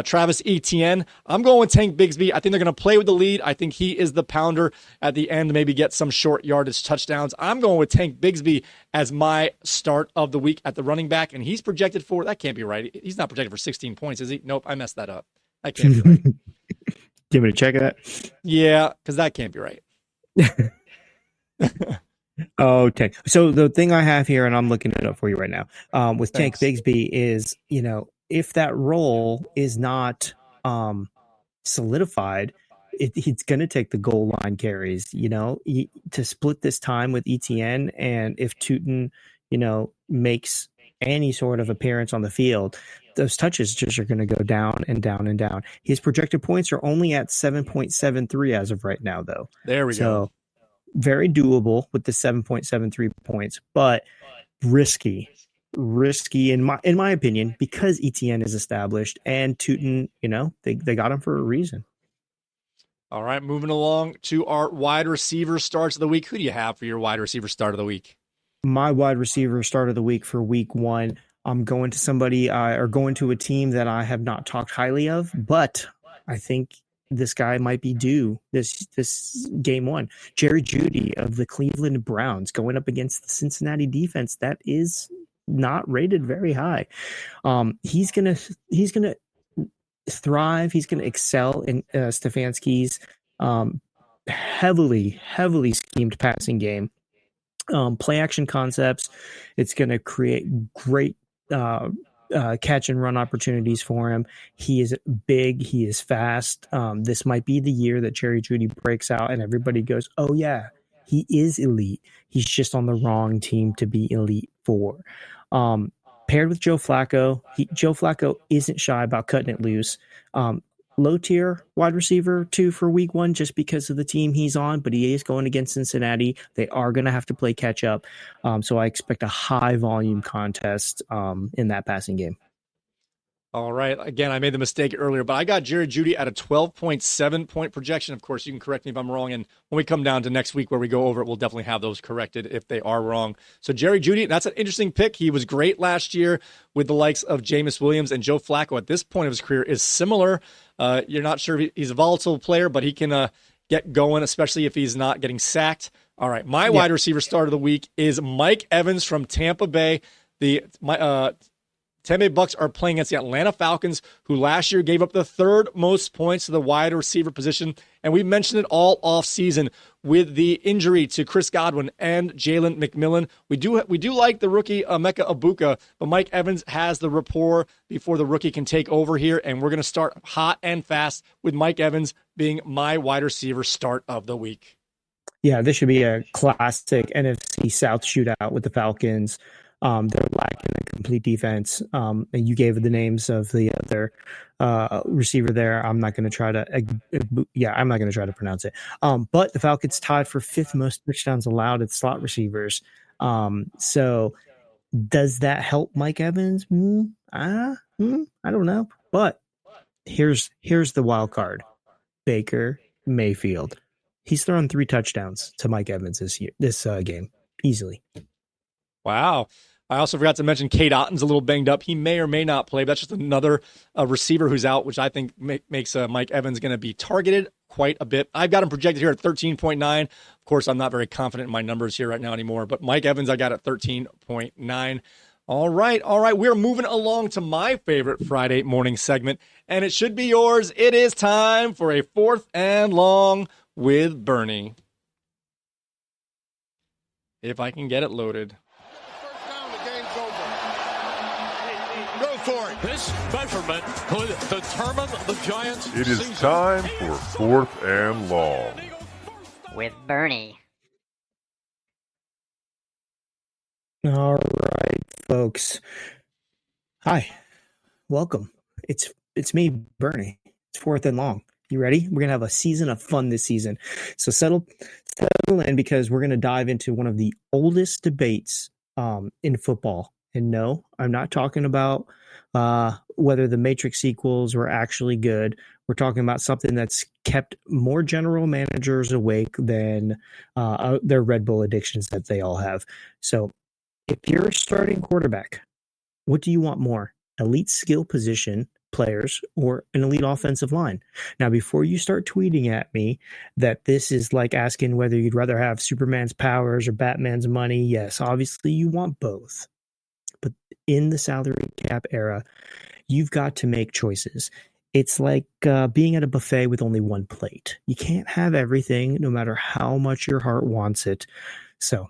Travis Etienne. I'm going with Tank Bigsby. I think they're going to play with the lead. I think he is the pounder at the end, maybe get some short yardage touchdowns. I'm going with Tank Bigsby as my start of the week at the running back, and he's projected for, that can't be right. He's not projected for 16 points, is he? Nope, I messed that up. That can't be right. Give me to check that. Yeah, because that can't be right. Oh, Tank. So the thing I have here, and I'm looking it up for you right now, with Thanks. Tank Bigsby is, if that role is not solidified, he's going to take the goal line carries, to split this time with ETN. And if Tootin, makes any sort of appearance on the field, those touches just are going to go down and down and down. His projected points are only at 7.73 as of right now, though. There we go. Very doable with the 7.73 points, but risky in my opinion, because ETN is established and Tootin, they got him for a reason. All right, moving along to our wide receiver starts of the week. Who do you have for your wide receiver start of the week? My wide receiver start of the week for week 1. I'm going to somebody or going to a team that I have not talked highly of, but I think this guy might be due this game 1. Jerry Jeudy of the Cleveland Browns going up against the Cincinnati defense that is not rated very high. He's gonna thrive. He's gonna excel in Stefanski's heavily schemed passing game. Play action concepts. It's gonna create great catch and run opportunities for him. He is big. He is fast. This might be the year that Jerry Jeudy breaks out and everybody goes, oh yeah, he is elite. He's just on the wrong team to be elite for. Paired with Joe Flacco, Joe Flacco isn't shy about cutting it loose. Low tier wide receiver 2 for week 1 just because of the team he's on, but he is going against Cincinnati. They are going to have to play catch up. So I expect a high volume contest in that passing game. All right. Again, I made the mistake earlier, but I got Jerry Jeudy at a 12.7 point projection. Of course, you can correct me if I'm wrong. And when we come down to next week where we go over it, we'll definitely have those corrected if they are wrong. So Jerry Jeudy, that's an interesting pick. He was great last year with the likes of Jameis Williams, and Joe Flacco at this point of his career is similar. You're not sure if he's a volatile player, but he can get going, especially if he's not getting sacked. All right. My wide receiver start of the week is Mike Evans from Tampa Bay. Tampa Bay Bucks are playing against the Atlanta Falcons, who last year gave up the 3rd most points to the wide receiver position. And we mentioned it all off season with the injury to Chris Godwin and Jalen McMillan. We do like the rookie Emeka Egbuka, but Mike Evans has the rapport before the rookie can take over here. And we're going to start hot and fast with Mike Evans being my wide receiver start of the week. Yeah, this should be a classic NFC South shootout with the Falcons. They're lacking a complete defense. And you gave the names of the other receiver there. I'm not going to try to pronounce it. But the Falcons tied for 5th most touchdowns allowed at slot receivers. So does that help Mike Evans? I don't know. But here's the wild card. Baker Mayfield. He's thrown 3 touchdowns to Mike Evans this game easily. Wow. I also forgot to mention Cade Otton's a little banged up. He may or may not play. But that's just another receiver who's out, which I think makes Mike Evans going to be targeted quite a bit. I've got him projected here at 13.9. Of course, I'm not very confident in my numbers here right now anymore, but Mike Evans I got at 13.9. All right. We're moving along to my favorite Friday morning segment, and it should be yours. It is time for a 4th and long with Bernie. If I can get it loaded. This measurement could determine the Giants' It is season. time for 4th and long. With Bernie. All right, folks. Hi. Welcome. It's me, Bernie. It's 4th and long. You ready? We're going to have a season of fun this season. So settle in, because we're going to dive into one of the oldest debates in football. And no, I'm not talking about whether the Matrix sequels were actually good. We're talking about something that's kept more general managers awake than their Red Bull addictions that they all have. So if you're a starting quarterback, what do you want more? Elite skill position players or an elite offensive line. Now, before you start tweeting at me that this is like asking whether you'd rather have Superman's powers or Batman's money, yes, obviously you want both. But in the salary cap era, you've got to make choices. It's like being at a buffet with only one plate. You can't have everything, no matter how much your heart wants it. So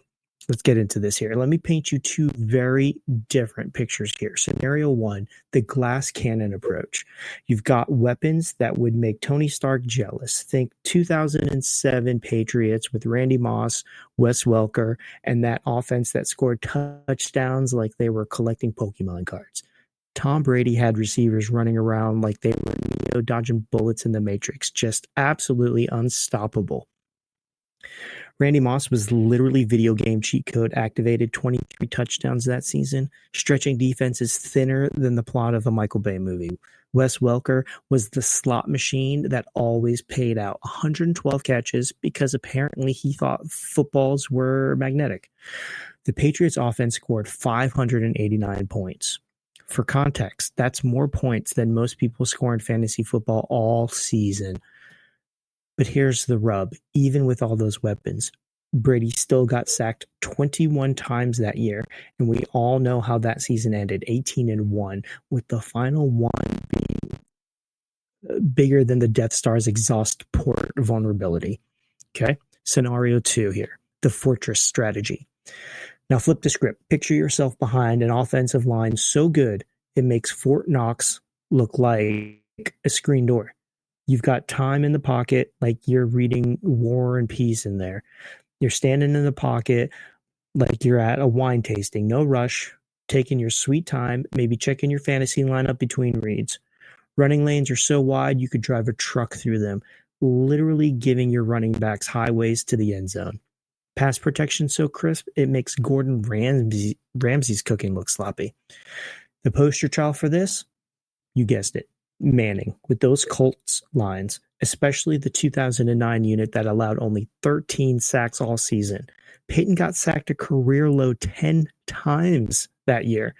let's get into this here. Let me paint you two very different pictures here. Scenario one, the glass cannon approach. You've got weapons that would make Tony Stark jealous. Think 2007 Patriots with Randy Moss, Wes Welker, and that offense that scored touchdowns like they were collecting Pokemon cards. Tom Brady had receivers running around like they were dodging bullets in the Matrix, just absolutely unstoppable. Randy Moss was literally video game cheat code activated, 23 touchdowns that season, stretching defenses thinner than the plot of a Michael Bay movie. Wes Welker was the slot machine that always paid out, 112 catches because apparently he thought footballs were magnetic. The Patriots offense scored 589 points. For context, that's more points than most people score in fantasy football all season. But here's the rub. Even with all those weapons, Brady still got sacked 21 times that year, and we all know how that season ended, 18-1, with the final one being bigger than the Death Star's exhaust port vulnerability. Okay? Scenario 2 here, the fortress strategy. Now flip the script. Picture yourself behind an offensive line so good it makes Fort Knox look like a screen door. You've got time in the pocket like you're reading War and Peace in there. You're standing in the pocket like you're at a wine tasting. No rush, taking your sweet time, maybe checking your fantasy lineup between reads. Running lanes are so wide you could drive a truck through them, literally giving your running backs highways to the end zone. Pass protection so crisp, it makes Gordon Ramsay's cooking look sloppy. The poster child for this? You guessed it. Manning, with those Colts lines, especially the 2009 unit that allowed only 13 sacks all season. Peyton got sacked a career low 10 times that year.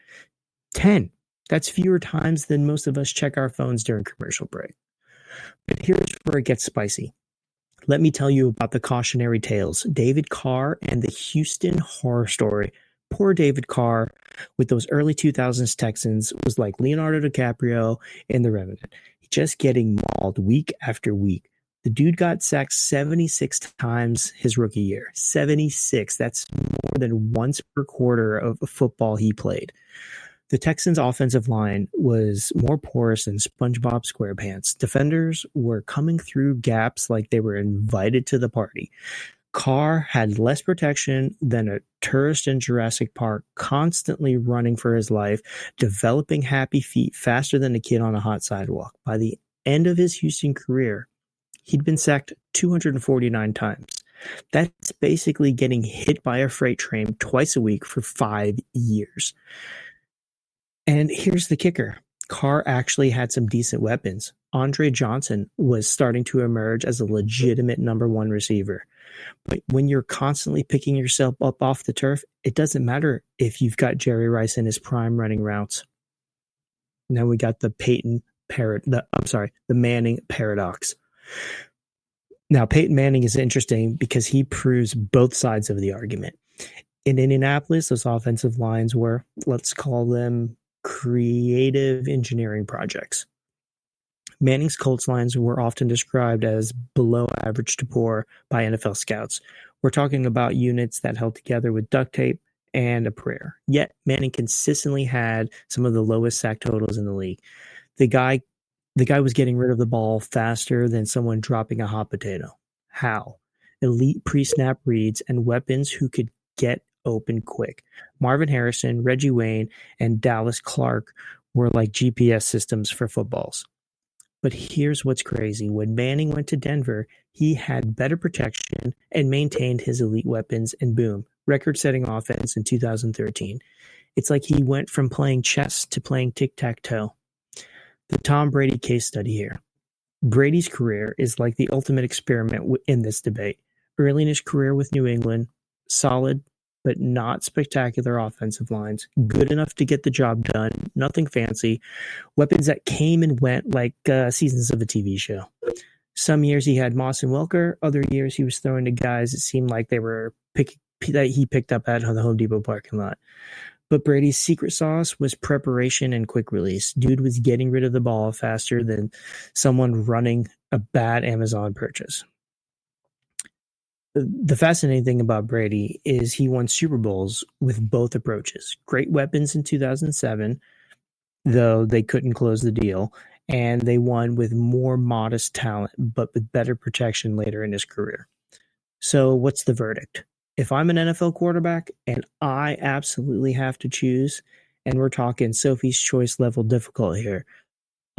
10. That's fewer times than most of us check our phones during commercial break. But here's where it gets spicy. Let me tell you about the cautionary tales. David Carr and the Houston horror story. Poor David Carr with those early 2000s Texans was like Leonardo DiCaprio in The Revenant. Just getting mauled week after week. The dude got sacked 76 times his rookie year. 76. That's more than once per quarter of football he played. The Texans' offensive line was more porous than SpongeBob SquarePants. Defenders were coming through gaps like they were invited to the party. Carr had less protection than a tourist in Jurassic Park, constantly running for his life, developing happy feet faster than a kid on a hot sidewalk. By the end of his Houston career, he'd been sacked 249 times. That's basically getting hit by a freight train twice a week for 5 years. And here's the kicker. Carr actually had some decent weapons. Andre Johnson was starting to emerge as a legitimate number one receiver. But when you're constantly picking yourself up off the turf, it doesn't matter if you've got Jerry Rice in his prime running routes. Now we got the Manning paradox. Now, Peyton Manning is interesting because he proves both sides of the argument. In Indianapolis, those offensive lines were, let's call them, creative engineering projects. Manning's Colts lines were often described as below average to poor by NFL scouts. We're talking about units that held together with duct tape and a prayer. Yet Manning consistently had some of the lowest sack totals in the league. The guy was getting rid of the ball faster than someone dropping a hot potato. How? Elite pre-snap reads and weapons who could get open quick. Marvin Harrison, Reggie Wayne, and Dallas Clark were like GPS systems for footballs. But here's what's crazy. When Manning went to Denver, he had better protection and maintained his elite weapons, and boom, record-setting offense in 2013. It's like he went from playing chess to playing tic-tac-toe. The Tom Brady case study here. Brady's career is like the ultimate experiment in this debate. Early in his career with New England, solid, but not spectacular offensive lines. Good enough to get the job done. Nothing fancy. Weapons that came and went like seasons of a TV show. Some years he had Moss and Welker. Other years he was throwing to guys it seemed like they were that he picked up at the Home Depot parking lot. But Brady's secret sauce was preparation and quick release. Dude was getting rid of the ball faster than someone running a bad Amazon purchase. The fascinating thing about Brady is he won Super Bowls with both approaches. Great weapons in 2007, though they couldn't close the deal, and they won with more modest talent, but with better protection later in his career. So what's the verdict? If I'm an NFL quarterback and I absolutely have to choose, and we're talking Sophie's Choice level difficult here,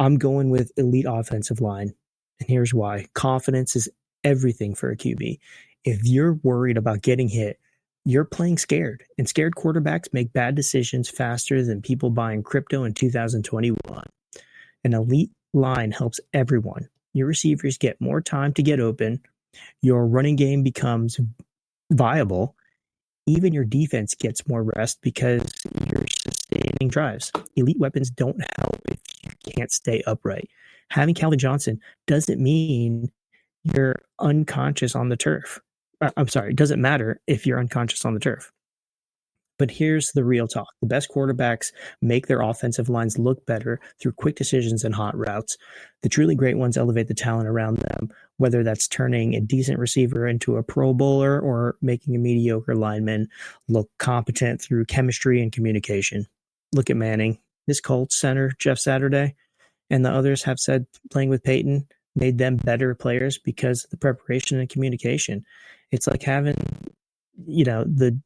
I'm going with elite offensive line. And here's why. Confidence is everything for a QB. If you're worried about getting hit, you're playing scared. And scared quarterbacks make bad decisions faster than people buying crypto in 2021. An elite line helps everyone. Your receivers get more time to get open. Your running game becomes viable. Even your defense gets more rest because you're sustaining drives. Elite weapons don't help if you can't stay upright. Having Calvin Johnson doesn't mean you're unconscious on the turf. It doesn't matter if you're unconscious on the turf. But here's the real talk. The best quarterbacks make their offensive lines look better through quick decisions and hot routes. The truly great ones elevate the talent around them, whether that's turning a decent receiver into a Pro Bowler or making a mediocre lineman look competent through chemistry and communication. Look at Manning. His Colts center, Jeff Saturday, and the others have said playing with Peyton made them better players because of the preparation and communication. It's like having, the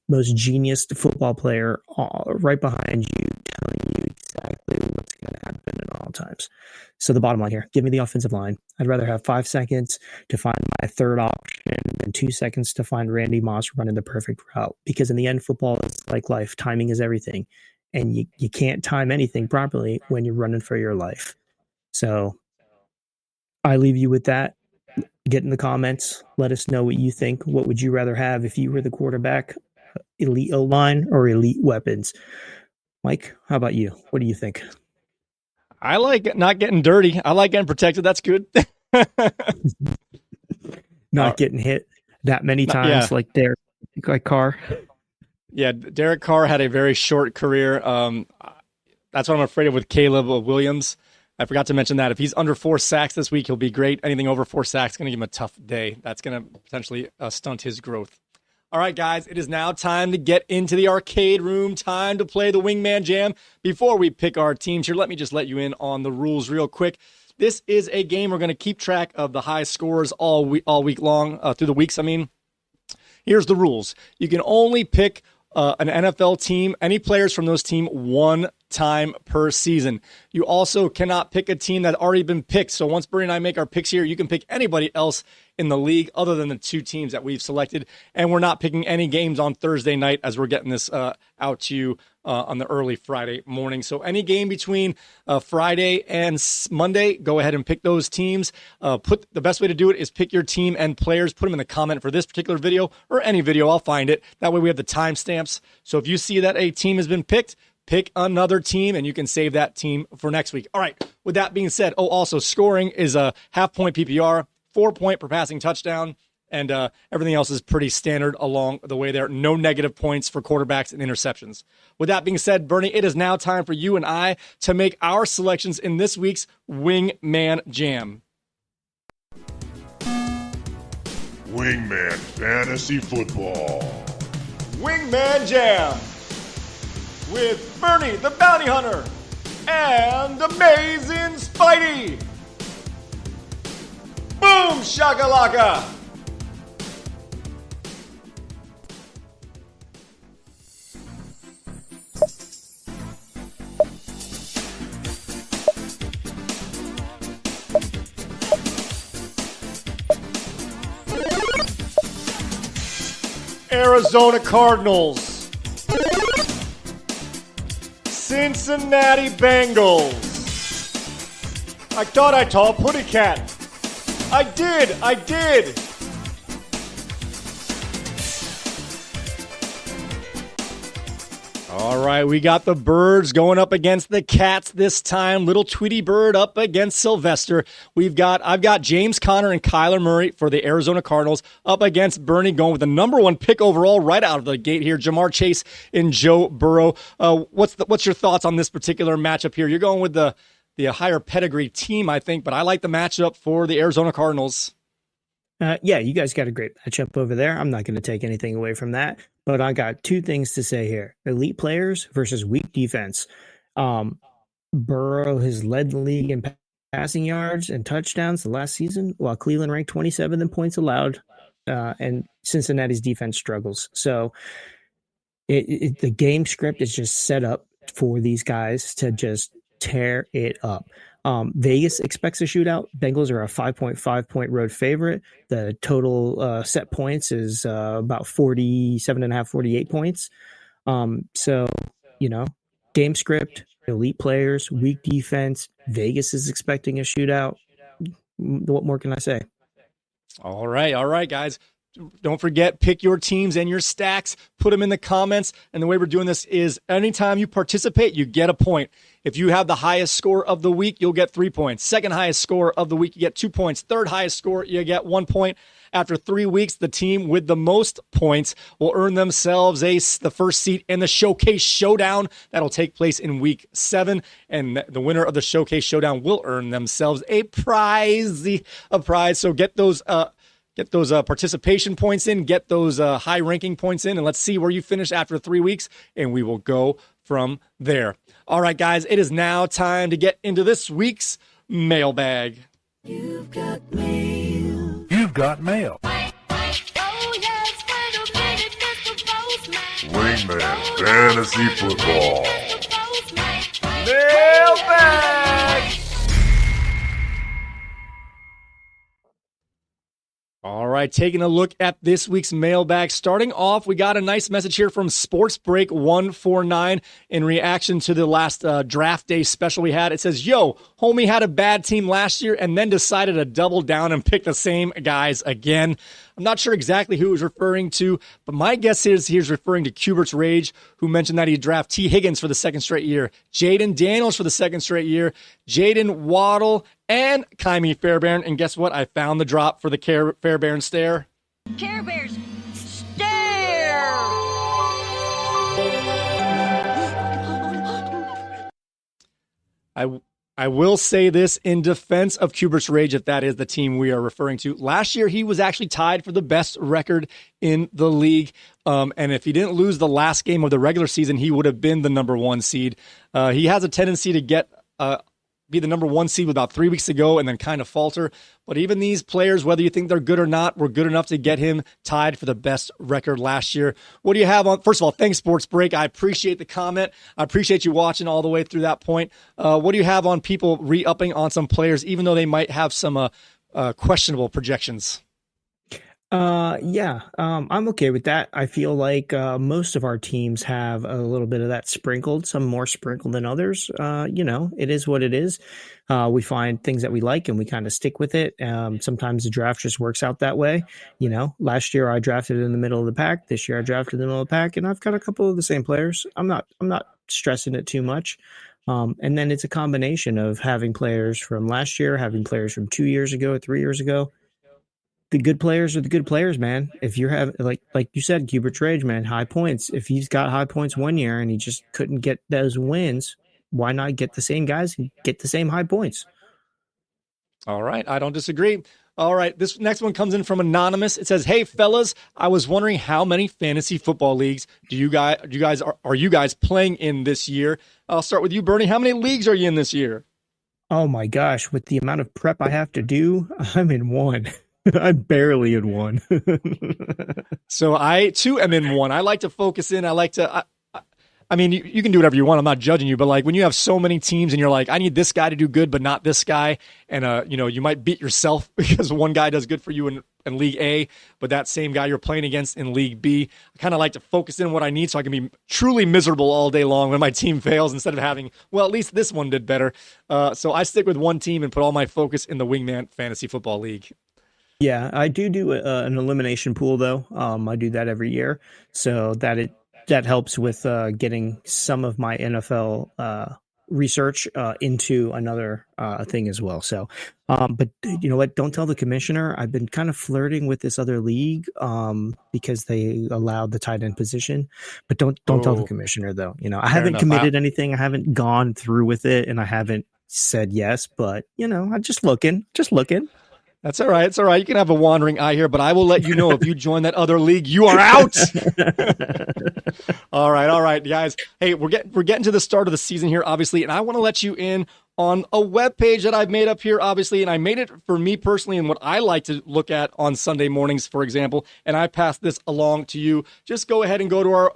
most genius football player right behind you, telling you exactly what's going to happen at all times. So the bottom line here, give me the offensive line. I'd rather have 5 seconds to find my third option than 2 seconds to find Randy Moss running the perfect route. Because in the end, football is like life. Timing is everything. And you can't time anything properly when you're running for your life. So I leave you with that. Get in the comments. Let us know what you think. What would you rather have if you were the quarterback? Elite O-line or elite weapons? Mike, how about you? What do you think? I like not getting dirty. I like getting protected. That's good. Not getting hit that many times like Carr. Yeah, Derek Carr had a very short career. That's what I'm afraid of with Caleb Williams. I forgot to mention that. If he's under 4 sacks this week, he'll be great. Anything over 4 sacks is going to give him a tough day. That's going to potentially stunt his growth. All right, guys, it is now time to get into the arcade room. Time to play the Wingman Jam. Before we pick our teams here, let me just let you in on the rules real quick. This is a game we're going to keep track of the high scores all week long, through the weeks, Here's the rules. You can only pick an NFL team, any players from those team, one time per season. You also cannot pick a team that already been picked. So once Bernie and I make our picks here, you can pick anybody else in the league other than the 2 teams that we've selected. And we're not picking any games on Thursday night as we're getting this out to you on the early Friday morning. So any game between Friday and Monday, go ahead and pick those teams. The best way to do it is pick your team and players. Put them in the comment for this particular video or any video. I'll find it. That way we have the timestamps. So if you see that a team has been picked, pick another team, and you can save that team for next week. All right, with that being said, also scoring is a half-point PPR, 4-point per passing touchdown, and everything else is pretty standard along the way there. No negative points for quarterbacks and interceptions. With that being said, Bernie, it is now time for you and I to make our selections in this week's Wingman Jam. Wingman Fantasy Football. Wingman Jam with Bernie the Bounty Hunter and Amazing Spidey. Boom shakalaka. Arizona Cardinals, Cincinnati Bengals. I thought I saw a putty cat. I did. All right, we got the Birds going up against the Cats this time. Little Tweety Bird up against Sylvester. I've got James Conner and Kyler Murray for the Arizona Cardinals up against Bernie, going with the number 1 pick overall right out of the gate here, Jamar Chase and Joe Burrow. What's your thoughts on this particular matchup here? You're going with the higher pedigree team, I think, but I like the matchup for the Arizona Cardinals. Yeah, you guys got a great matchup over there. I'm not going to take anything away from that, but I got 2 things to say here. Elite players versus weak defense. Burrow has led the league in passing yards and touchdowns the last season, while Cleveland ranked 27th in points allowed, and Cincinnati's defense struggles. So the game script is just set up for these guys to just tear it up. Vegas expects a shootout. Bengals are a 5.5 point road favorite. The total set points is about 47.5, 48 points. So, game script, elite players, weak defense. Vegas is expecting a shootout. What more can I say? All right, guys. Don't forget, pick your teams and your stacks. Put them in the comments. And the way we're doing this is anytime you participate, you get a point. If you have the highest score of the week, you'll get 3 points. Second highest score of the week, you get 2 points. Third highest score, you get 1 point. After 3 weeks, the team with the most points will earn themselves the first seat in the Showcase Showdown. That'll take place in week 7. And the winner of the Showcase Showdown will earn themselves a prize. So get those participation points in, get those high ranking points in, and let's see where you finish after 3 weeks, and we will go from there. All right, guys, it is now time to get into this week's mailbag. You've got mail. You've got mail. Wingman Fantasy Football. Mailbag! All right, taking a look at this week's mailbag. Starting off, we got a nice message here from Sports Break 149 in reaction to the last draft day special we had. It says, yo, homie had a bad team last year and then decided to double down and pick the same guys again. I'm not sure exactly who he was referring to, but my guess is he's referring to Cubert's Rage, who mentioned that he'd draft T. Higgins for the second straight year, Jaden Daniels for the second straight year, Jaden Waddle, and Kaimi Fairbairn. And guess what? I found the drop for the Fairbairn stare. Care Bears stare. I will say this in defense of Cubert's Rage, if that is the team we are referring to. Last year, he was actually tied for the best record in the league. And if he didn't lose the last game of the regular season, he would have been the number 1 seed. He has a tendency to be the number 1 seed about 3 weeks ago and then kind of falter. But even these players, whether you think they're good or not, were good enough to get him tied for the best record last year. What do you have on? First of all, thanks, Sports Break. I appreciate the comment. I appreciate you watching all the way through that point. What do you have on people re-upping on some players, even though they might have some questionable projections? I'm okay with that. I feel like most of our teams have a little bit of that sprinkled, some more sprinkled than others. It is what it is. We find things that we like and we kind of stick with it. Sometimes the draft just works out that way. Last year I drafted in the middle of the pack. This year I drafted in the middle of the pack, and I've got a couple of the same players. I'm not stressing it too much. And then it's a combination of having players from last year, having players from 2 years ago, 3 years ago. The good players are the good players, man. If you're having, like you said, Cubert's Rage, man, high points. If he's got high points one year and he just couldn't get those wins, why not get the same guys and get the same high points? All right, I don't disagree. All right, this next one comes in from Anonymous. It says, "Hey fellas, I was wondering how many fantasy football leagues are you guys playing in this year?" I'll start with you, Bernie. How many leagues are you in this year? Oh my gosh, with the amount of prep I have to do, I'm in one. I'm barely in one. So I too am in one. I like to focus in. I like to. I mean, you can do whatever you want. I'm not judging you, but like when you have so many teams and you're like, I need this guy to do good, but not this guy, and you might beat yourself because one guy does good for you in League A, but that same guy you're playing against in League B. I kind of like to focus in what I need so I can be truly miserable all day long when my team fails instead of having, well, at least this one did better. So I stick with one team and put all my focus in the Wingman Fantasy Football League. Yeah, I do an elimination pool though. I do that every year, so that that helps with getting some of my NFL research into another thing as well. So, but you know what? Don't tell the commissioner. I've been kind of flirting with this other league because they allowed the tight end position. But don't tell the commissioner though. You know, I haven't committed anything. I haven't gone through with it, and I haven't said yes. But you know, I'm just looking. That's all right. It's all right. You can have a wandering eye here, but I will let you know if you join that other league, you are out. All right, guys. Hey, we're getting to the start of the season here, obviously, and I want to let you in on a web page that I've made up here, obviously, and I made it for me personally and what I like to look at on Sunday mornings, for example, and I pass this along to you. Just go ahead and go to our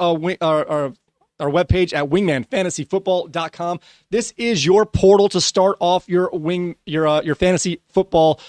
webpage at wingmanfantasyfootball.com. This is your portal to start off your fantasy football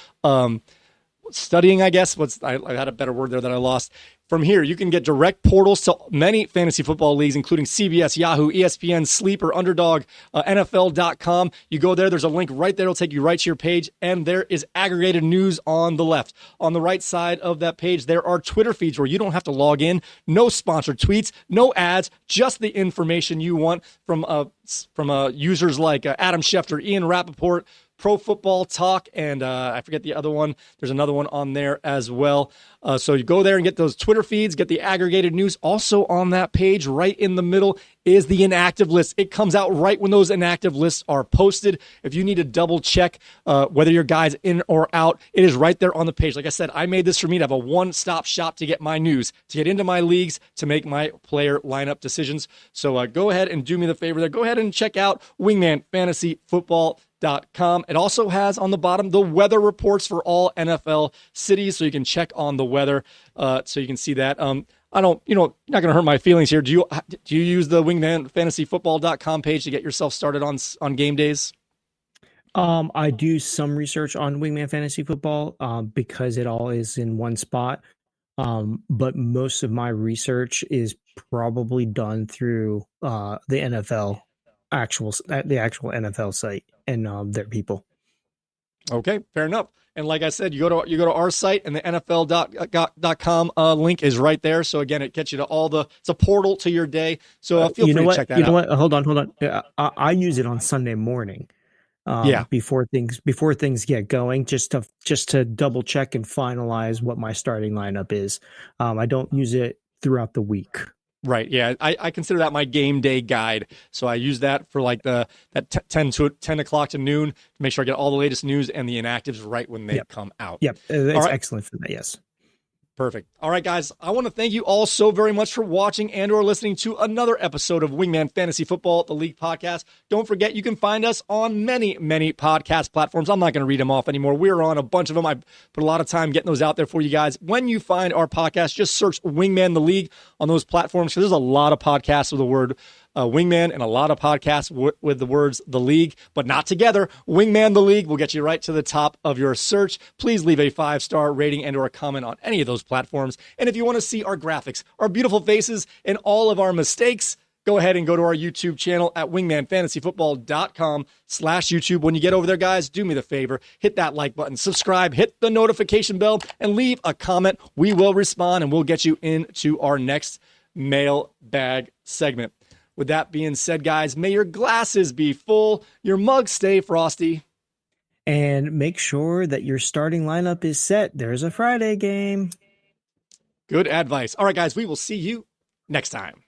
studying, I guess. I had a better word there that I lost. From here, you can get direct portals to many fantasy football leagues, including CBS, Yahoo, ESPN, Sleeper, Underdog, NFL.com. You go there, there's a link right there. It'll take you right to your page, and there is aggregated news on the left. On the right side of that page, there are Twitter feeds where you don't have to log in. No sponsored tweets, no ads, just the information you want from users like Adam Schefter, Ian Rappaport, Pro Football Talk, and I forget the other one. There's another one on there as well. So you go there and get those Twitter feeds, get the aggregated news. Also on that page, right in the middle, is the inactive list. It comes out right when those inactive lists are posted. If you need to double check whether your guy's in or out, it is right there on the page. Like I said, I made this for me to have a one-stop shop to get my news, to get into my leagues, to make my player lineup decisions. So go ahead and do me the favor there. Go ahead and check out Wingman Fantasy Football. It also has on the bottom the weather reports for all NFL cities, so you can check on the weather, so you can see that. I don't, not going to hurt my feelings here. Do you use the wingmanfantasyfootball.com page to get yourself started on game days? I do some research on Wingman Fantasy Football because it all is in one spot. But most of my research is probably done through the NFL the actual NFL site and their people. Okay, fair enough. And like I said, you go to our site, and the NFL.com link is right there. So again, it gets you to it's a portal to your day. So feel free to check that out. You know what? Hold on. I use it on Sunday morning. Before things get going, just to double check and finalize what my starting lineup is. I don't use it throughout the week. Right. Yeah. I consider that my game day guide. So I use that for like that 10 o'clock to noon to make sure I get all the latest news and the inactives right when they come out. Yep. It's excellent for that. Yes. Perfect. All right, guys. I want to thank you all so very much for watching and or listening to another episode of Wingman Fantasy Football, the League podcast. Don't forget, you can find us on many, many podcast platforms. I'm not going to read them off anymore. We're on a bunch of them. I put a lot of time getting those out there for you guys. When you find our podcast, just search Wingman the League on those platforms, because there's a lot of podcasts with the word Wingman and a lot of podcasts with the words the league, but not together. Wingman the League will get you right to the top of your search. Please leave a 5-star rating and or a comment on any of those platforms. And if you want to see our graphics, our beautiful faces, and all of our mistakes, go ahead and go to our YouTube channel at wingmanfantasyfootball.com/YouTube. When you get over there, guys, do me the favor, hit that like button, subscribe, hit the notification bell, and leave a comment. We will respond, and we'll get you into our next mailbag segment. With that being said, guys, may your glasses be full, your mugs stay frosty. And make sure that your starting lineup is set. There's a Friday game. Good advice. All right, guys, we will see you next time.